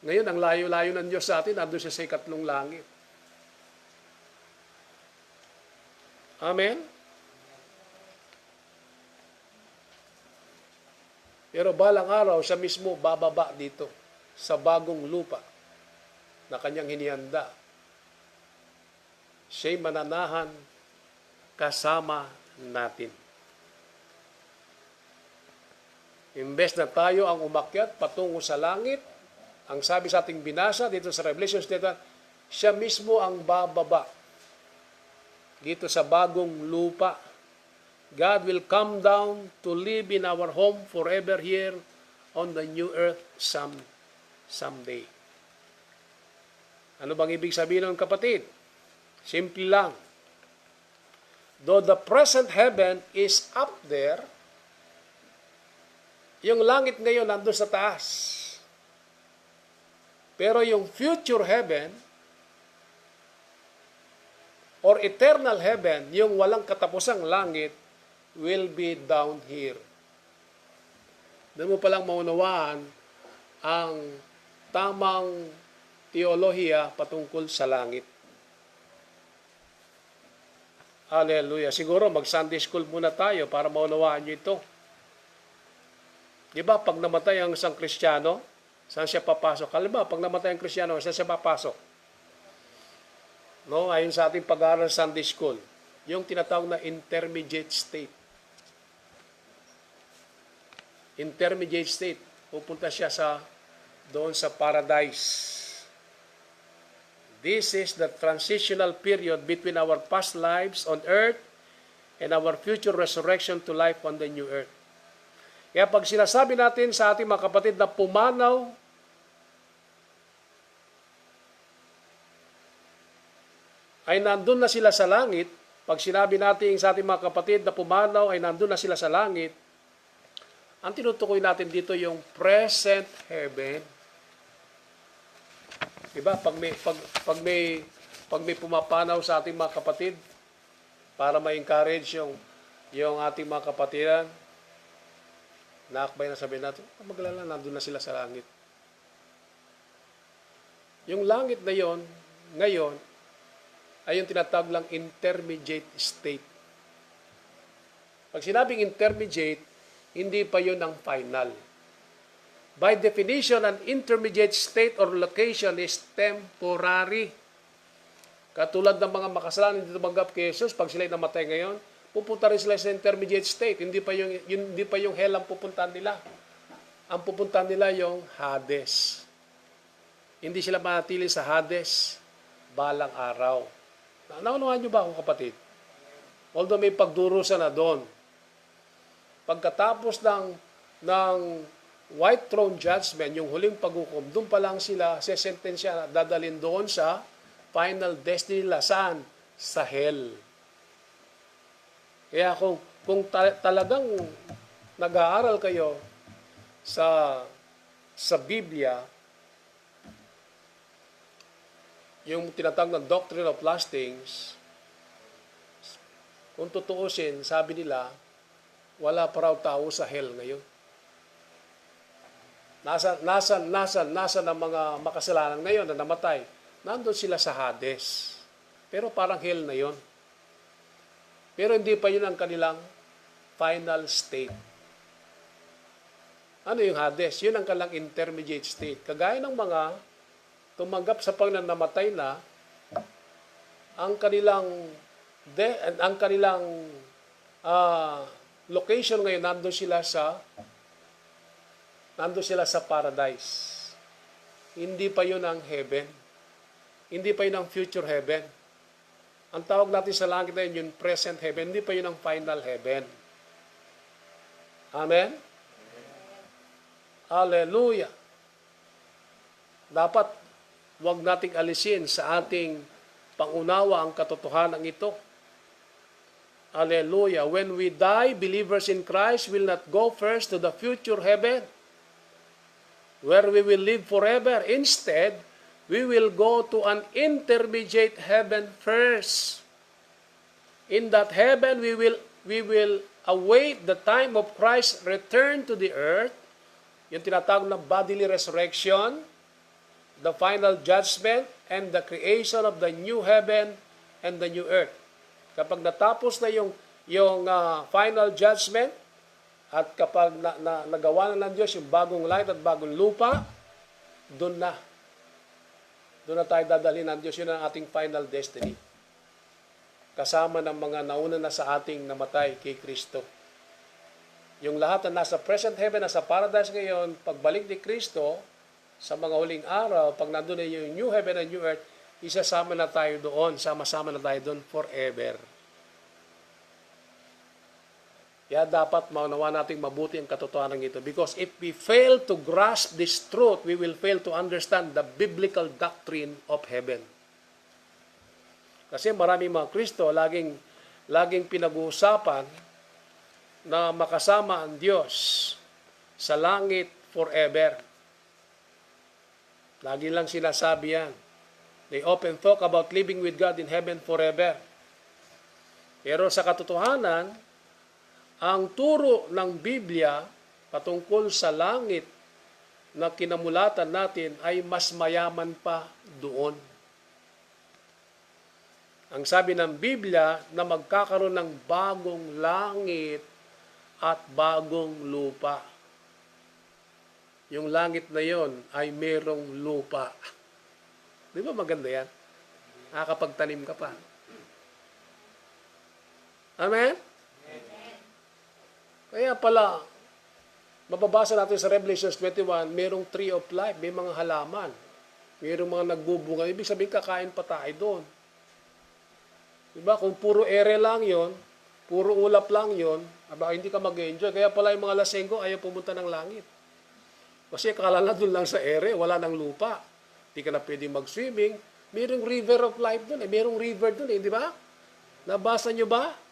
Ngayon, ang layo-layo ng Diyos sa atin, nandun siya sa ikatlong langit. Amen? Pero balang araw, siya mismo bababa dito sa bagong lupa na kanyang hinihanda. Siya'y mananahan kasama natin. Imbes na tayo ang umakyat patungo sa langit, ang sabi sa ating binasa dito sa Revelation, siya mismo ang bababa dito sa bagong lupa. God will come down to live in our home forever here on the new earth someday. Ano bang ibig sabihin ng kapatid? Simple lang. Though the present heaven is up there, yung langit ngayon nandun sa taas. Pero yung future heaven or eternal heaven, yung walang katapusang langit, will be down here. Doon mo palang maunawaan ang tamang teolohiya patungkol sa langit. Hallelujah. Siguro mag-Sunday school muna tayo para maunawaan nyo ito. Di ba, pag namatay ang isang Kristiyano, saan siya papasok? Halimbawa, pag namatay ang Kristiyano, saan siya papasok? No, ayon sa ating pag-aaral Sunday school, yung tinatawag na intermediate state. Intermediate state. Pupunta siya doon sa paradise. This is the transitional period between our past lives on earth and our future resurrection to life on the new earth. Kaya pag sinasabi natin sa ating mga kapatid na pumanaw, ay nandun na sila sa langit, pag sinabi natin sa ating mga kapatid na pumanaw ay nandun na sila sa langit, ang tinutukoy natin dito yung present heaven. Diba? Pag may pumapanaw sa ating mga kapatid para ma-encourage yung ating mga kapatiran, nakakbay na sabihin natin, maglala, nandun na sila sa langit. Yung langit na yon, ngayon, ay yung tinatawag lang intermediate state. Pag sinabing intermediate, hindi pa yun ang final. By definition, an intermediate state or location is temporary. Katulad ng mga makasalanan hindi tumanggap kay Jesus, pag sila namatay ngayon, pupunta rin sila sa intermediate state. Hindi pa yung hell ang pupuntahan nila. Ang pupuntahan nila yung Hades. Hindi sila manatili sa Hades balang araw. Naunawan nyo ba ako, kapatid? Although may pagdurusa na doon. Pagkatapos ng white throne judgment, yung huling paghukom, doon pa lang sila sesentensya, dadalhin doon sa final destiny nila. Saan? Sa hell. Kaya kung talagang nag-aaral kayo sa Biblia, yung tinatawag ng doctrine of last things, kung tutuusin, sabi nila, wala pa raw tao sa hell ngayon. Nasa ng mga makasalanan ngayon na namatay? Nandun sila sa Hades. Pero parang hell na yon. Pero hindi pa yun ang kanilang final state. Ano yung Hades? Yun ang kanilang intermediate state. Kagaya ng mga tumanggap sa Panginoon namatay na, ang kanilang location ngayon nandun sila sa paradise. Hindi pa yun ang heaven. Hindi pa yun ang future heaven. Ang tawag natin sa langit na yun, yung present heaven. Hindi pa yun ang final heaven. Amen? Hallelujah. Dapat wag nating alisin sa ating pangunawa ang katotohanan ito. Hallelujah. When we die, believers in Christ will not go first to the future heaven, where we will live forever. Instead, we will go to an intermediate heaven first. In that heaven, we will await the time of Christ's return to the earth, yung tinatawag na bodily resurrection, the final judgment, and the creation of the new heaven and the new earth. Kapag natapos na yung final judgment, at kapag nagawa na ng Diyos yung bagong langit at bagong lupa, doon na tayo dadalhin ng Diyos. Yun ang ating final destiny. Kasama ng mga nauna na sa ating namatay kay Kristo. Yung lahat na nasa present heaven, nasa paradise ngayon, pagbalik ni Kristo, sa mga huling araw, pag nandun na yung new heaven and new earth, isasama na tayo doon, sama-sama na tayo doon forever. Kaya dapat maunawa nating mabuti ang katotohanan ito. Because if we fail to grasp this truth, we will fail to understand the biblical doctrine of heaven. Kasi maraming mga Kristo, laging pinag-uusapan na makasama ang Diyos sa langit forever. Lagi lang sinasabi yan. They often talk about living with God in heaven forever. Pero sa katotohanan, ang turo ng Biblia patungkol sa langit na kinamulatan natin ay mas mayaman pa doon. Ang sabi ng Biblia na magkakaroon ng bagong langit at bagong lupa. Yung langit na yon ay merong lupa. Di ba maganda yan? Nakakapagtanim ka pa. Amen? Kaya pala, mababasa natin sa Revelation 21, merong tree of life, may mga halaman. Merong mga nagbubunga. Ibig sabihin, kakain pa tayo doon. Diba? Kung puro ere lang yon, puro ulap lang yon, hindi ka mag-enjoy. Kaya pala yung mga lasenggo ayaw pumunta ng langit. Kasi akala na doon lang sa ere, wala nang lupa. Hindi ka na pwedeng mag-swimming. Merong river of life doon. Merong river doon, di ba? Nabasa nyo ba?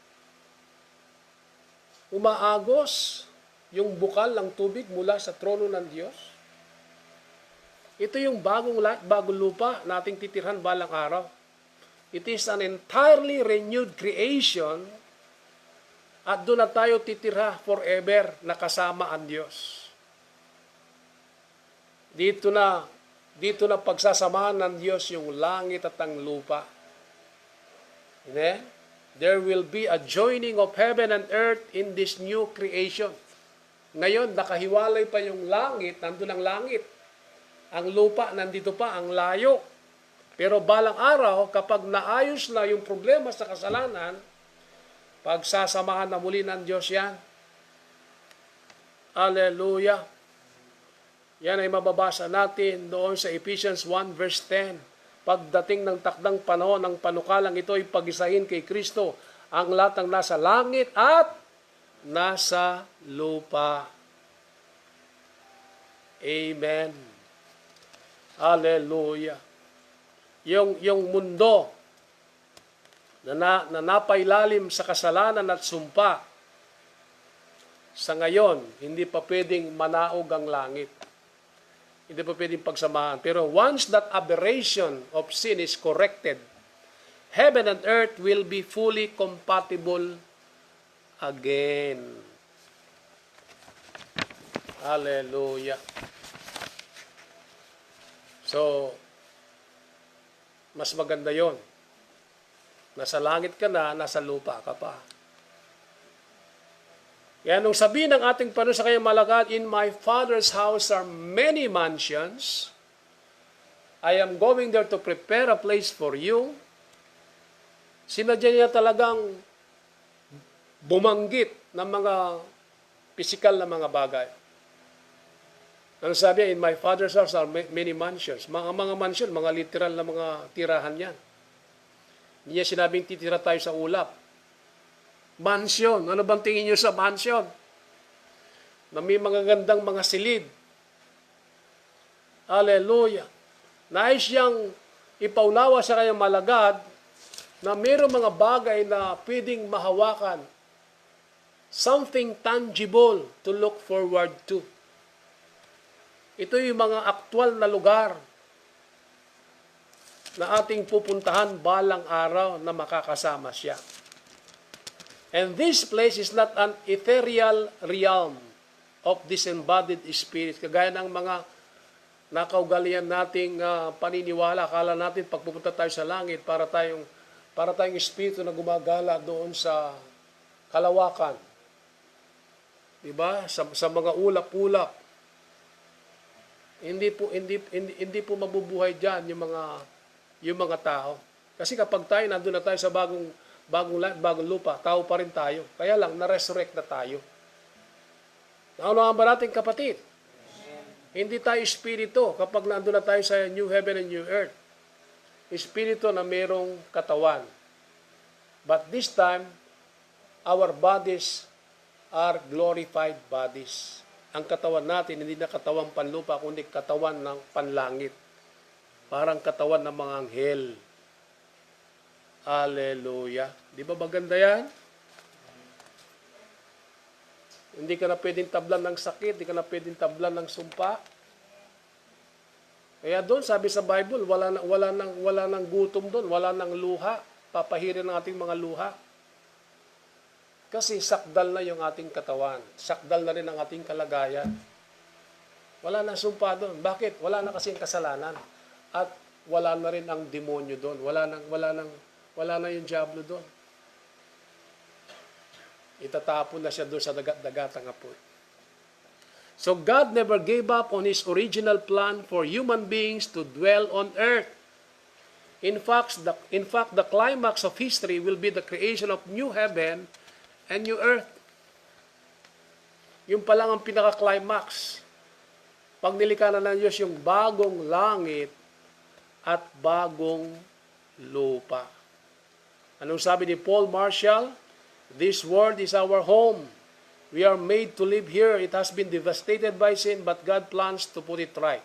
Umaagos yung bukal ng tubig mula sa trono ng Diyos. Ito yung bagong lupa nating titirhan balang araw. It is an entirely renewed creation at doon na tayo titirha forever na kasama ang Diyos. Dito na pagsasamahan ng Diyos yung langit at ang lupa. Amen? There will be a joining of heaven and earth in this new creation. Ngayon, nakahiwalay pa yung langit, nandun ang langit. Ang lupa, nandito pa, ang layo. Pero balang araw, kapag naayos na yung problema sa kasalanan, pagsasamahan na muli ng Diyos yan. Hallelujah. Yan ay mababasa natin doon sa Ephesians 1 verse 10. Pagdating ng takdang panahon, ng panukalang ito ay pag-isahin kay Kristo ang lahat ng nasa langit at nasa lupa. Amen. Hallelujah. Yung mundo na napailalim sa kasalanan at sumpa, sa ngayon, hindi pa pwedeng manaog ang langit. Hindi pa pwedeng pagsamahan. Pero once that aberration of sin is corrected, heaven and earth will be fully compatible again. Hallelujah. So, mas maganda yon. Nasa langit ka na, nasa lupa ka pa. Kaya nung sabihin ng ating Panginoon sa kanyang malakad, "In my Father's house are many mansions. I am going there to prepare a place for you." Sinadya niya talagang bumanggit ng mga pisikal na mga bagay. Ano sabi niya? "In my Father's house are many mansions." Mga mansion, mga literal na mga tirahan yan. Hindi niya sinabing titira tayo sa ulap. Mansion. Ano bang tingin niyo sa mansion? Na may mga gandang mga silid. Hallelujah. Nais siyang ipaunawa sa kanyang malagad na mayroong mga bagay na pwedeng mahawakan. Something tangible to look forward to. Ito yung mga aktwal na lugar na ating pupuntahan balang araw na makakasama siya. And this place is not an ethereal realm of disembodied spirit. Kagaya ng mga nakaugalian nating paniniwala. Akala natin pag pupunta tayo sa langit, para tayong espiritu na gumagala doon sa kalawakan. Diba? Sa mga ulap-ulap. Hindi po mabubuhay diyan yung mga tao. Kasi kapag tayo nandun na tayo sa bagong lupa, tao pa rin tayo. Kaya lang, na-resurrect na tayo. Naunawaan ba natin, kapatid? Hindi tayo espiritu kapag nandun na tayo sa new heaven and new earth. Espiritu na mayroong katawan. But this time, our bodies are glorified bodies. Ang katawan natin, hindi na katawan panlupa, kundi katawan ng panlangit. Parang katawan ng mga anghel. Hallelujah. Di ba maganda yan? Hindi ka na pwedeng tablan ng sakit, hindi ka na pwedeng tablan ng sumpa. Kaya doon, sabi sa Bible, wala nang gutom doon, wala nang luha. Papahirin ng ating mga luha. Kasi sakdal na yung ating katawan. Sakdal na rin ang ating kalagayan. Wala nang sumpa doon. Bakit? Wala na kasi ang kasalanan. At wala na rin ang demonyo doon. Wala na yung diablo doon. Itatapon na siya doon sa dagat-dagatang apoy. So God never gave up on His original plan for human beings to dwell on earth. In fact, the climax of history will be the creation of new heaven and new earth. Yung pa lang ang pinaka-climax. Pag nilikha na ng Diyos yung bagong langit at bagong lupa. Anong sabi ni Paul Marshall? This world is our home. We are made to live here. It has been devastated by sin, but God plans to put it right.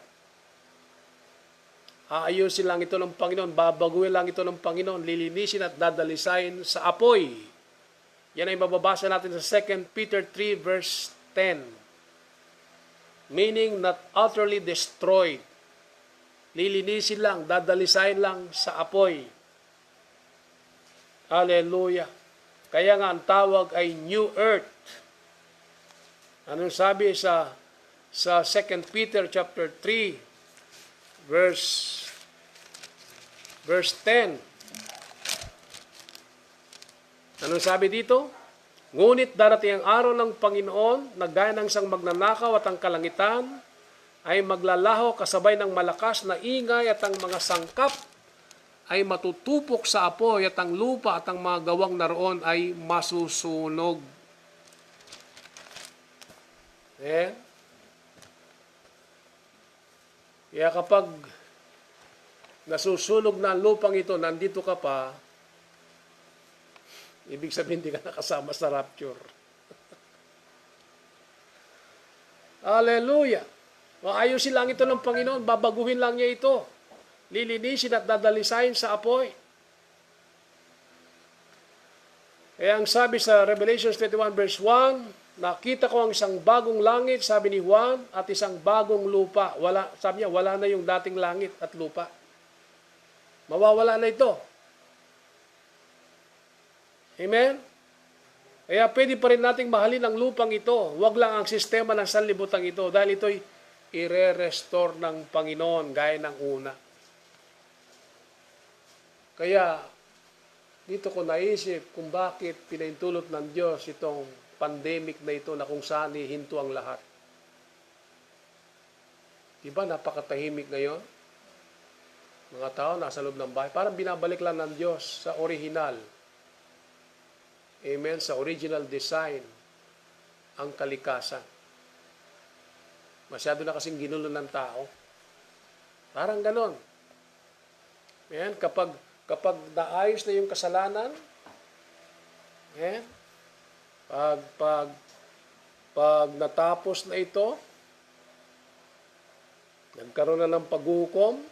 Aayusin lang ito ng Panginoon, babaguhin lang ito ng Panginoon, lilinisin at dadalisayin sa apoy. Yan ay mababasa natin sa 2 Peter 3 verse 10. Meaning not utterly destroyed. Lilinisin lang, dadalisayin lang sa apoy. Hallelujah. Kaya nga ang tawag ay New Earth. Anong sabi sa 2 Peter chapter 3 verse 10? Anong sabi dito? Ngunit darating ang araw ng Panginoon na gaya ng isang magnanakaw at ang kalangitan ay maglalaho kasabay ng malakas na ingay at ang mga sangkap ay matutupok sa apoy at ang lupa at ang mga gawang naroon ay masusunog. Kaya kapag nasusunog na ang lupang ito, nandito ka pa, ibig sabihin hindi ka nakasama sa rapture. Hallelujah! Maayusin lang ito ng Panginoon, babaguhin lang niya ito. Lilinisin at dadalisayin sa apoy. Kaya ang sabi sa Revelation 21 verse 1, nakita ko ang isang bagong langit, sabi ni Juan, at isang bagong lupa. Sabi niya, wala na yung dating langit at lupa. Mawawala na ito. Amen? Kaya pwede pa rin nating mahalin ang lupang ito. Huwag lang ang sistema ng sanlibutan ito dahil ire-restore ng Panginoon gaya ng una. Kaya, dito ko naisip kung bakit pinaintulot ng Diyos itong pandemic na ito na kung saan hihinto ang lahat. Diba napakatahimik ngayon? Mga tao nasa loob ng bahay. Parang binabalik lang ng Diyos sa original. Amen? Sa original design ang kalikasan. Masyado na kasing ginulo ng tao. Parang ganon. Amen? Kapag naayos na yung kasalanan, amen? Pag natapos na ito, nagkaroon na ng paghukom,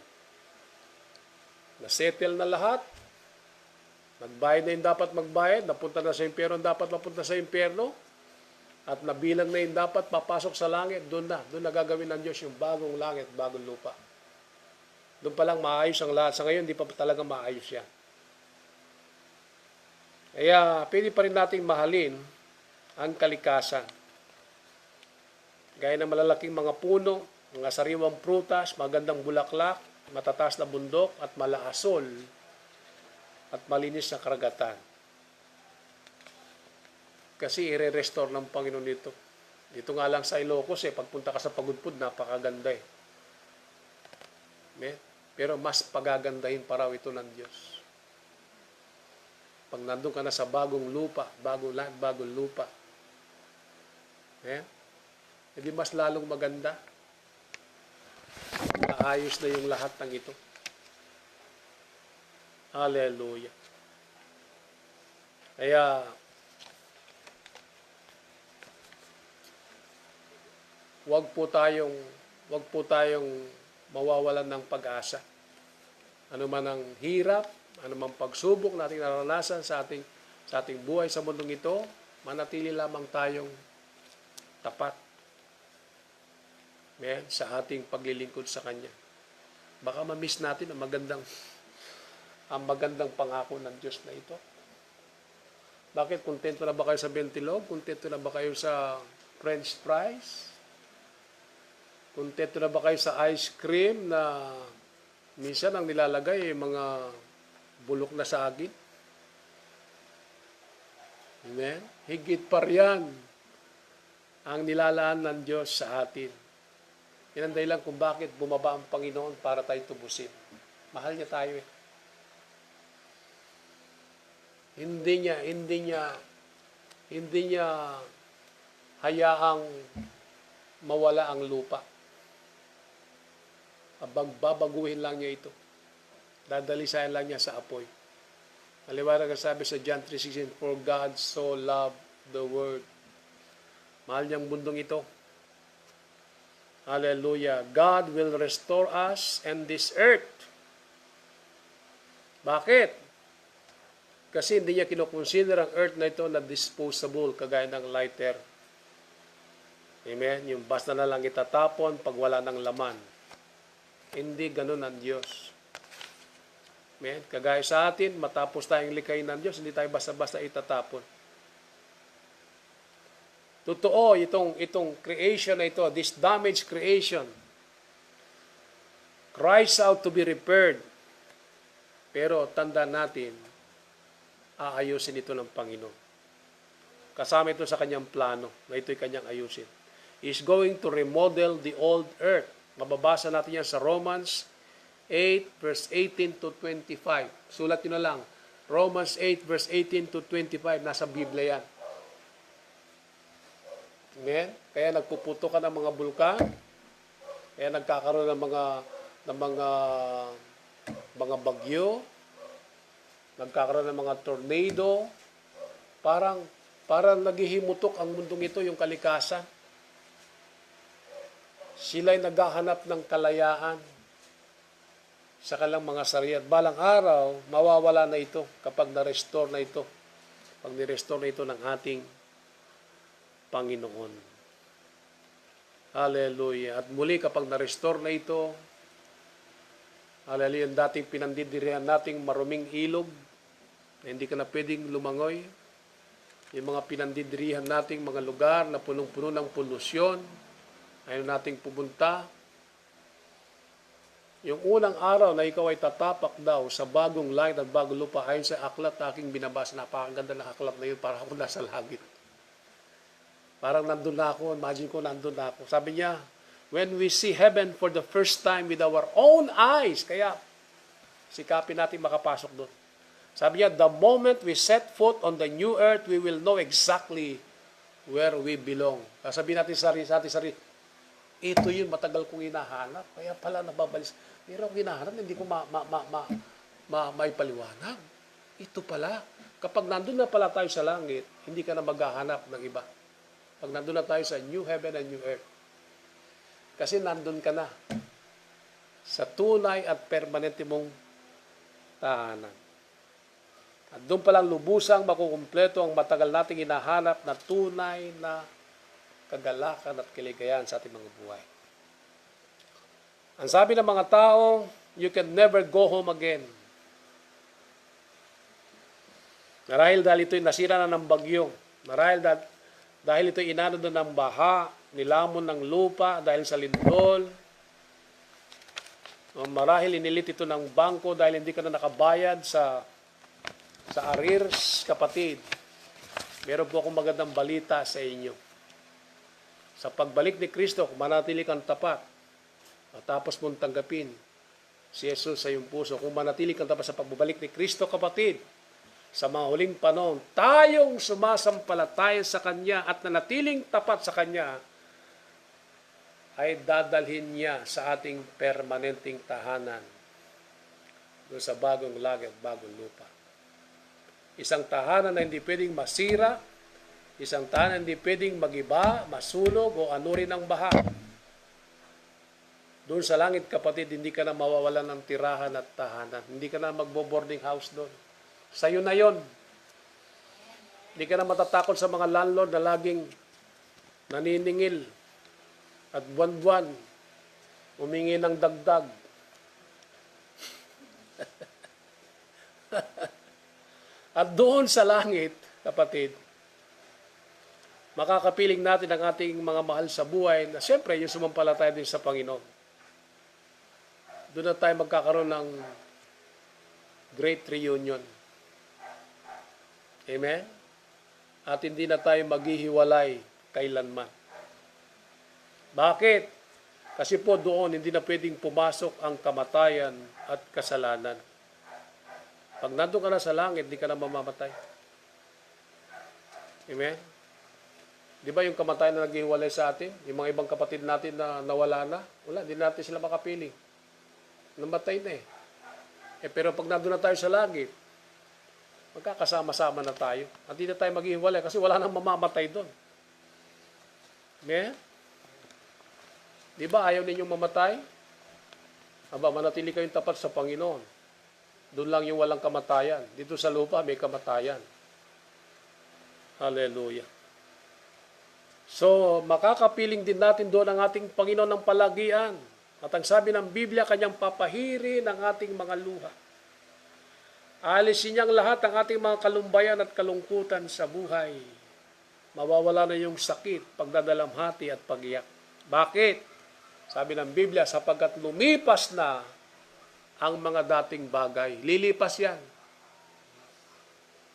na-settle na lahat, nagbayad na yung dapat magbayad, napunta na sa impyerno dapat mapunta sa impyerno, at nabilang na yung dapat papasok sa langit, doon na gagawin ng Diyos yung bagong langit, bagong lupa. Doon pa lang maayos ang lahat. Sa ngayon, di pa talaga maayos yan. Kaya, pwede pa rin nating mahalin ang kalikasan. Gaya ng malalaking mga puno, mga sariwang prutas, magandang bulaklak, matataas na bundok, at malaasol, at malinis na karagatan. Kasi i-restore ng Panginoon dito. Dito nga lang sa Ilocos, pagpunta ka sa Pagudpud, napakaganda eh. Pero mas pagagandahin pa raw ito ng Diyos. Pag nandun ka na sa bagong lupa, bagong land, bagong lupa, hindi mas lalong maganda. Naayos na yung lahat ng ito. Hallelujah. Kaya, wag po tayong mawawalan ng pag-asa. Ano man ang hirap, ano man pagsubok nating naranasan sa ating buhay sa mundong ito, manatili lamang tayong tapat. Sa ating paglilingkod sa Kanya. Baka ma-miss natin ang magandang pangako ng Diyos na ito. Bakit? Kontento na ba kayo sa bentilog? Kontento na ba kayo sa French fries? Kontento na ba kayo sa ice cream na minsan ang nilalagay ay mga bulok na saging? Amen? Higit pa riyan ang nilalaan ng Diyos sa atin. Yan ang dahilan kung bakit bumaba ang Panginoon para tayo tubusin. Mahal niya tayo eh. Hindi niya hayaang mawala ang lupa. Babaguhin lang niya ito. Dadalisayan lang niya sa apoy. Maliwanag ang sabi sa John 3:16, "For God so loved the world." Mahal niyang mundong ito. Hallelujah. God will restore us and this earth. Bakit? Kasi hindi niya kinoconsider ang earth na ito na disposable, kagaya ng lighter. Amen? Yung basta na lang itatapon pag wala ng laman. Hindi ganun ang Diyos. Amen? Kagaya sa atin, matapos tayong likayin ng Diyos, hindi tayo basta-basta itatapon. Totoo, itong creation na ito, this damaged creation, cries out to be repaired. Pero tandaan natin, aayusin ito ng Panginoon. Kasama ito sa kanyang plano, na ito'y kanyang ayusin. He is going to remodel the old earth. Mababasa natin yan sa Romans 8, verse 18 to 25. Sulat nyo na lang. Romans 8, verse 18 to 25. Nasa Biblia yan. Amen? Kaya nagpuputo ka ng mga bulkan. Kaya nagkakaroon ng mga bagyo. Nagkakaroon ng mga tornado. Parang naghihimutok ang mundong ito, yung kalikasan. Sila'y naghahanap ng kalayaan sa kanilang mga sarili. At balang araw, mawawala na ito kapag na-restore na ito. Pag ni-restore na ito ng ating Panginoon. Hallelujah. At muli kapag na-restore na ito, hallelujah, yung dating pinandidirihan nating maruming ilog, na hindi ka na pwedeng lumangoy, yung mga pinandidirihan nating mga lugar na punong-puno ng polusyon, ayaw nating pumunta, Yung unang araw na ikaw ay tatapak daw sa bagong langit at bagong lupa ayon sa aklat na aking binabasa. Napakaganda ng aklat na yun para ako nasa langit. Parang nandun na ako. Imagine ko nandun na ako. Sabi niya, when we see heaven for the first time with our own eyes, kaya sikapin natin makapasok doon. Sabi niya, the moment we set foot on the new earth, we will know exactly where we belong. Sasabihin natin sa ating sarili, ito yun, matagal kong hinahanap. Kaya pala nababalis. Pero ang hinahanap, hindi ko maipaliwanag. Ito pala. Kapag nandun na pala tayo sa langit, hindi ka na maghahanap ng iba. Pag nandun na tayo sa new heaven and new earth. Kasi nandun ka na sa tunay at permanente mong tahanan. At doon palang lubusang makukumpleto ang matagal nating hinahanap na tunay na kagalakan at kaligayahan sa ating mga buhay. Ang sabi ng mga tao, you can never go home again. Marahil dahil ito'y nasira na ng bagyo. Marahil dahil ito'y inano na ng baha, nilamon ng lupa dahil sa lindol. Marahil inilit ito ng bangko dahil hindi ka na nakabayad sa arrears, kapatid. Meron po akong magandang balita sa inyo. Sa pagbalik ni Kristo, kung manatili kang tapat, matapos mong tanggapin si Jesus sa iyong puso, kung manatili kang tapat sa pagbabalik ni Kristo, kapatid, sa mga huling panahon, tayong sumasampalataya sa Kanya at nanatiling tapat sa Kanya, ay dadalhin niya sa ating permanenteng tahanan doon sa bagong langit at bagong lupa. Isang tahanan na hindi pwedeng masira, isang tahanan na hindi pwedeng magiba, masunog o anurin ng baha. Doon sa langit, kapatid, hindi ka na mawawalan ng tirahan at tahanan. Hindi ka na magbo-boarding house doon. Sa'yo na yon. Hindi ka na matatakot sa mga landlord na laging naniningil at buwan-buwan humingi ng dagdag. At doon sa langit, kapatid, makakapiling natin ang ating mga mahal sa buhay na siyempre yung sumampalataya din sa Panginoon. Doon na tayo magkakaroon ng great reunion. Amen? At hindi na tayo maghihiwalay kailanman. Bakit? Kasi po doon hindi na pwedeng pumasok ang kamatayan at kasalanan. Pag nandun ka na sa langit, hindi ka na mamamatay. Amen? Di ba yung kamatayan na naghihiwalay sa atin? Yung mga ibang kapatid natin na nawala na? Wala, hindi natin sila makapiling. Namatay na eh. Pero pag nandun na tayo sa langit, magkakasama-sama na tayo. At hindi na tayo maghihiwalay kasi wala nang mamamatay doon. Amen? Di ba ayaw ninyong mamatay? Aba, manatili kayong tapat sa Panginoon. Doon lang yung walang kamatayan. Dito sa lupa may kamatayan. Hallelujah. So, makakapiling din natin doon ang ating Panginoon ng palagian. At ang sabi ng Biblia, kanyang papahirin ang ating mga luha. Alisin niyang lahat ang ating mga kalumbayan at kalungkutan sa buhay. Mawawala na yung sakit, pagdadalamhati at pagiyak. Bakit? Sabi ng Biblia, sapagkat lumipas na ang mga dating bagay. Lilipas yan.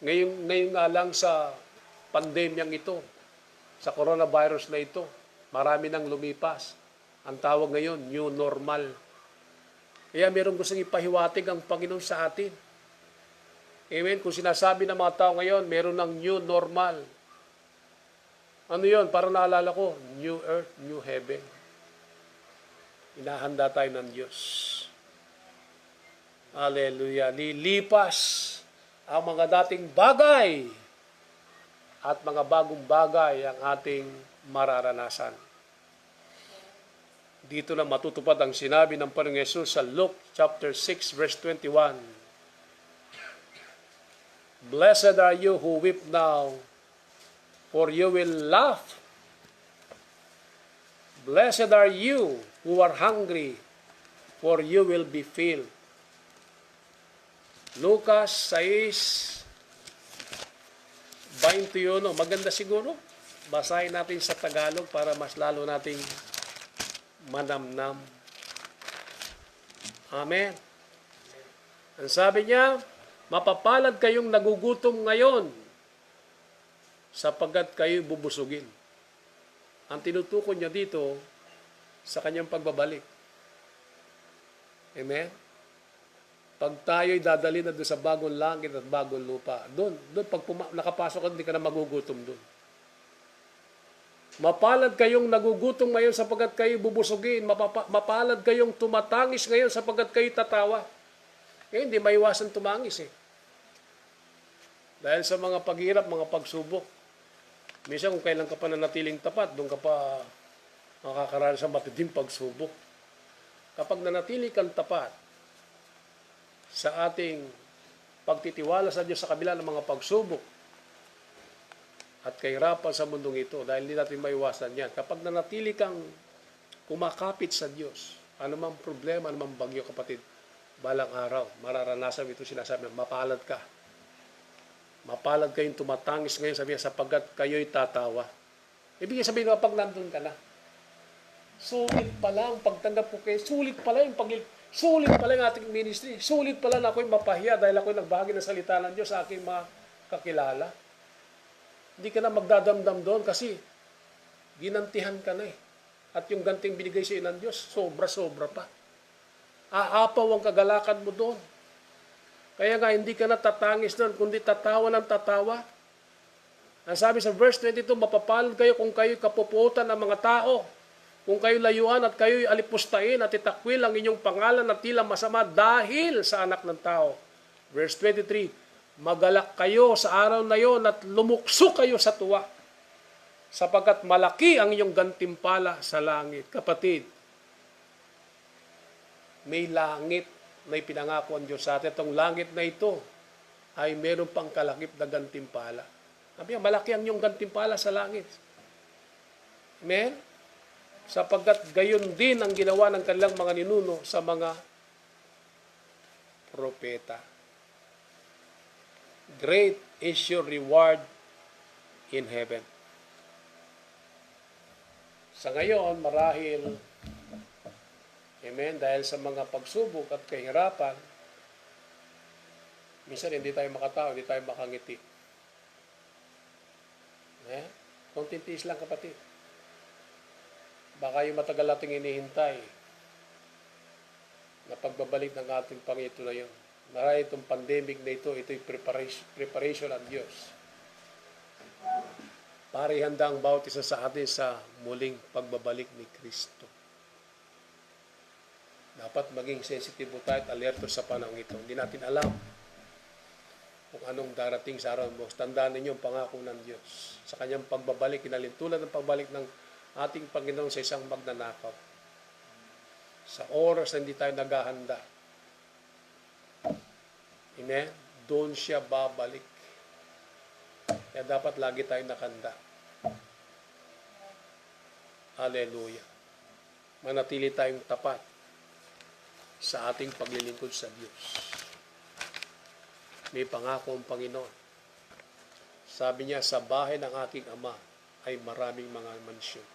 Ngayon nga lang sa pandemyang ito, sa coronavirus na ito, marami nang lumipas. Ang tawag ngayon, new normal. Kaya mayroong gustong ipahiwatig ang Panginoon sa atin. Amen? Kung sinasabi ng mga tao ngayon, meron ng new normal. Ano yun? Para naalala ko, new earth, new heaven. Inahanda tayo ng Diyos. Hallelujah. Lilipas ang mga dating bagay at mga bagong bagay ang ating mararanasan. Dito na matutupad ang sinabi ng Panginoong Hesus sa Luke chapter 6 verse 21. Blessed are you who weep now, for you will laugh. Blessed are you who are hungry, for you will be filled. Lucas 6:21. Maganda siguro. Basahin natin sa Tagalog para mas lalo nating manamnam. Amen. Ang sabi niya, mapapalad kayong nagugutom ngayon sapagkat kayo'y bubusugin. Ang tinutukoy niya dito sa kanyang pagbabalik. Amen? Pag tayo'y dadali na doon sa bagong langit at bagong lupa, doon pag nakapasok ka, hindi ka na magugutom doon. Mapalad kayong nagugutom ngayon sapagkat kayo'y bubusugin. Mapalad kayong tumatangis ngayon sapagkat kayo'y tatawa. Eh, hindi maiwasan tumangis eh. Dahil sa mga paghirap, mga pagsubok. Minsan kung kailan ka pa nanatiling tapat, doon ka pa makakaranas sa matinding pagsubok. Kapag nanatili kang tapat sa ating pagtitiwala sa Diyos sa kabila ng mga pagsubok at kahirapan sa mundong ito, dahil hindi natin maiwasan yan. Kapag nanatili kang kumakapit sa Diyos, anumang problema, anumang bagyo, kapatid, balang araw, mararanasan ito sinasabi na mapalad ka. Mapalad kayong tumatangis ngayon, sabi niya, sapagkat kayo'y tatawa. Ibig sabihin na pag nandun ka na, sulit pala ang pagtanggap ko kayo, sulit pala yung ating ministry, sulit pala na ako'y mapahiya dahil ako'y nagbahagi ng salita ng Diyos sa aking mga kakilala. Hindi ka na magdadamdam doon kasi ginantihan ka na eh. At yung ganting binigay sa iyo ng Diyos, sobra-sobra pa. Aapaw ang kagalakan mo doon. Kaya nga, hindi ka na tatangis doon, kundi tatawa ng tatawa. Ang sabi sa verse 22, mapapalad kayo kung kayo'y kapuputan ng mga tao, kung kayo'y layuan at kayo'y alipustain at itakwil ang inyong pangalan na tila masama dahil sa anak ng tao. Verse 23, magalak kayo sa araw na yon at lumukso kayo sa tuwa, sapagkat malaki ang iyong gantimpala sa langit. Kapatid, may langit na ipinangako ang Diyos sa atin. Itong langit na ito ay meron pang kalakip na gantimpala. Sabi niya, malaki ang iyong gantimpala sa langit. Amen? Sapagkat gayon din ang ginawa ng kanilang mga ninuno sa mga propeta. Great is your reward in heaven. Sa ngayon, marahil, amen, dahil sa mga pagsubok at kahirapan, minsan hindi tayo makatawa, hindi tayo makangiti. Konting tiis lang, kapatid. Baka yung matagal nating inihintay na pagbabalik ng ating Panginoon na yun. Marahil itong pandemic na ito'y preparation ng Diyos. Para ihanda ang bawat isa sa atin sa muling pagbabalik ni Kristo. Dapat maging sensitive tayo at alerto sa panahon ito. Hindi natin alam kung anong darating sa araw mo. Tandaan ninyo ang pangako ng Diyos. Sa kanyang pagbabalik, kinalintulad ng pagbalik ng ating Panginoon sa isang magnanakaw. Sa oras na hindi tayo naghahanda. Amen? Doon siya babalik. Kaya dapat lagi tayong nakanda. Hallelujah. Manatili tayong tapat sa ating paglilingkod sa Diyos. May pangako ang Panginoon. Sabi niya, sa bahay ng aking Ama ay maraming mga mansyon.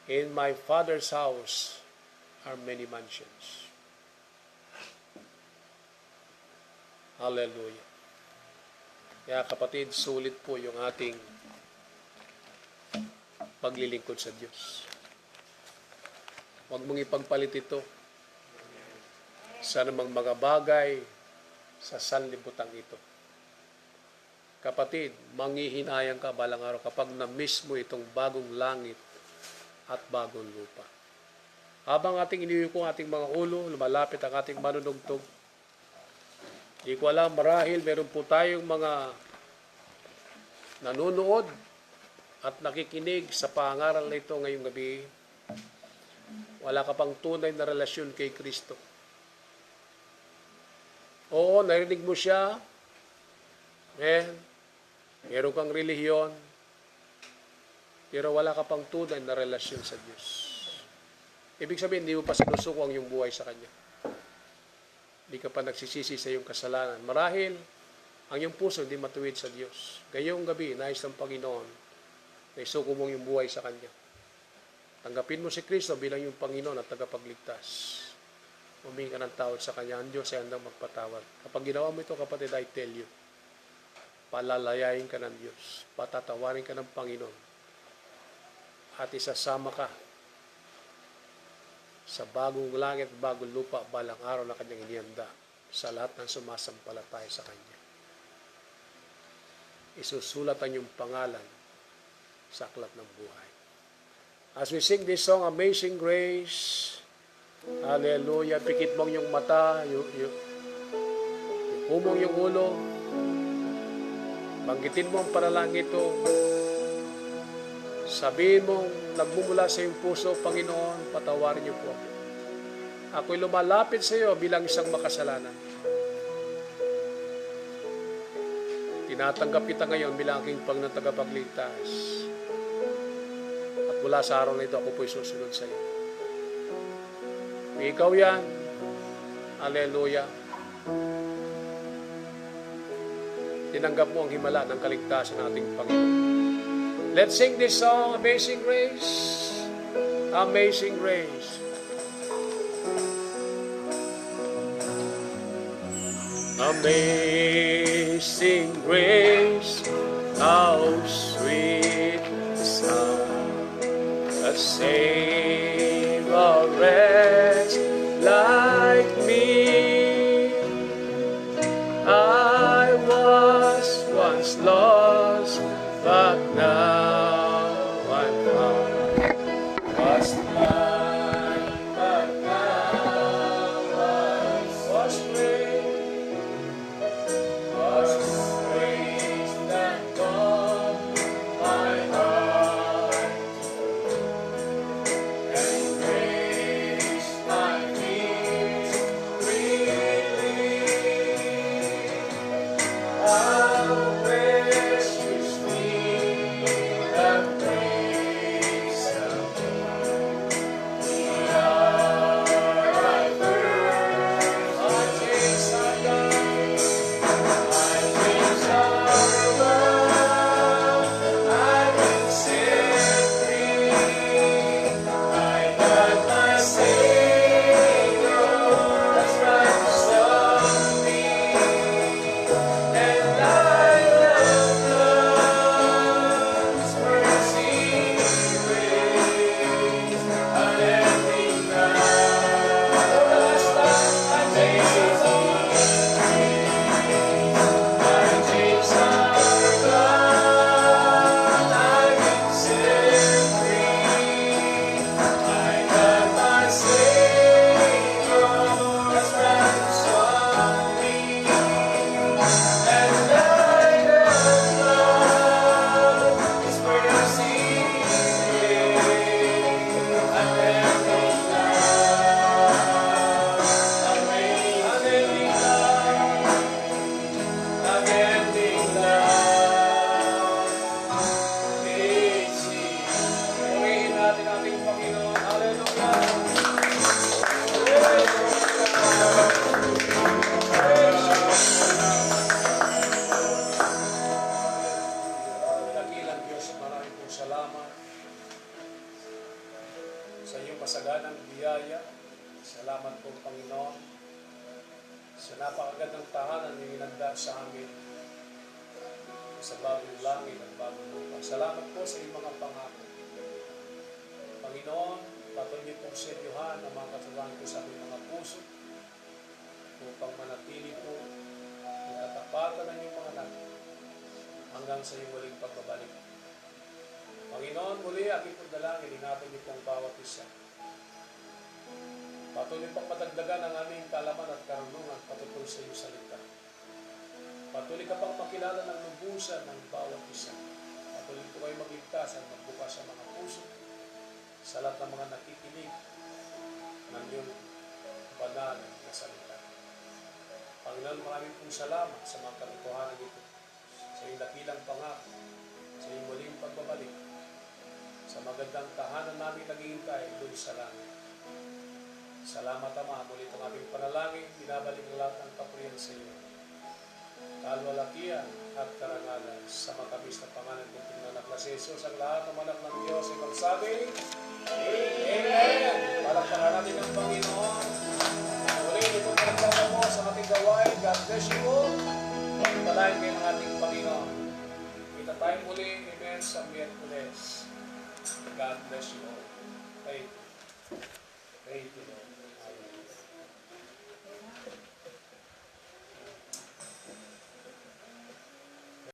In my Father's house are many mansions. Hallelujah. Kaya kapatid, sulit po yung ating paglilingkod sa Diyos. Huwag mong ipagpalit ito sa namang mga bagay sa sanlibutan ito. Kapatid, manghihinayang ka balang araw kapag na-miss mo itong bagong langit at bagong lupa. Habang ating iniuko ang ating mga ulo, lumalapit ang ating manunugtog. Di ko alam, marahil meron po tayong mga nanonood at nakikinig sa pangaral na ito ngayong gabi. Wala ka pang tunay na relasyon kay Kristo. Oo, narinig mo siya. Meron kang relihiyon. Pero wala ka pang tunay na relasyon sa Diyos. Ibig sabihin, hindi mo pa sinusuko ang iyong buhay sa Kanya. Hindi ka pa nagsisisi sa iyong kasalanan. Marahil, ang iyong puso hindi matuwid sa Diyos. Gayong gabi, nais ng Panginoon na isuko mong iyong buhay sa Kanya. Tanggapin mo si Kristo bilang iyong Panginoon at tagapagligtas. humingi ka ng tawad sa Kanya. Ang Diyos ay handang magpatawad. Kapag ginawa mo ito, kapatid, I tell you, palalayain ka ng Diyos. Patatawarin ka ng Panginoon. At isasama ka sa bagong langit, bagong lupa, balang araw na Kanyang inihanda sa lahat ng sumasampalataya sa Kanya. Isusulat ang iyong pangalan sa aklat ng buhay. As we sing this song, Amazing Grace, hallelujah, pikit mong yung mata, humong yung ulo, banggitin mo ang panalangin ito, sabihin mo, nagmumula sa iyong puso, Panginoon, patawarin niyo po ako. Ako'y lumalapit sa iyo bilang isang makasalanan. Tinatanggap kita ngayon bilang aking tagapagligtas. At mula sa araw na ito, ako po'y susunod sa iyo. Kung ikaw yan, hallelujah, tinanggap mo ang himala ng kaligtasan ng ating Panginoon. Let's sing this song, Amazing Grace. Amazing Grace. Amazing grace, how sweet the sound that saved a wretch like me. I was once lost, but now I'm found. Was blind, but now I was free. kasaganang biyaya. Salamat po, Panginoon, sa napakagandang tahanan na inanda sa amin sa bagong langit at bagong lupa. Salamat po sa iyong mga pangako. Panginoon, patuloy niyo pong seryohan ang mga katulungan ko sa aming mga puso upang manatili po ang katapatan ng iyong mga anak hanggang sa iyong muling pagbabalik. Panginoon, muli aking pong dalangin, ingatan niyo pong bawat isa. Patuloy pang madagdagan ang aming kaalaman at karunungan patungkol sa iyong salita. Patuloy ka pang makilala ng lubusan ng bawat isa. Patuloy po kayo magligtas at magbukas sa mga puso sa lahat ng mga nakikinig ng iyong banal na salita. Panginoon, maraming pong salamat sa mga katotohanan ito, sa iyong dakilang pangako, sa iyong muling pagbabalik, sa magandang tahanan namin naghihintay doon sa langit. Salamat, Ama, muli itong aming panalangin, binabalik ang lahat ng kapurihan sa iyo. Kalwalakian at karangalan sa matamis na pangalan ng anak na si Jesus, ang lahat ng anak ng Diyos ay magsabi, Amen! Palakpakan natin ang Panginoon. sa ating gawain. God bless you all. Pagpalain kayo ng ating Panginoon. Kita tayo muli. Amen. Sa Miyerkules. God bless you all. Okay.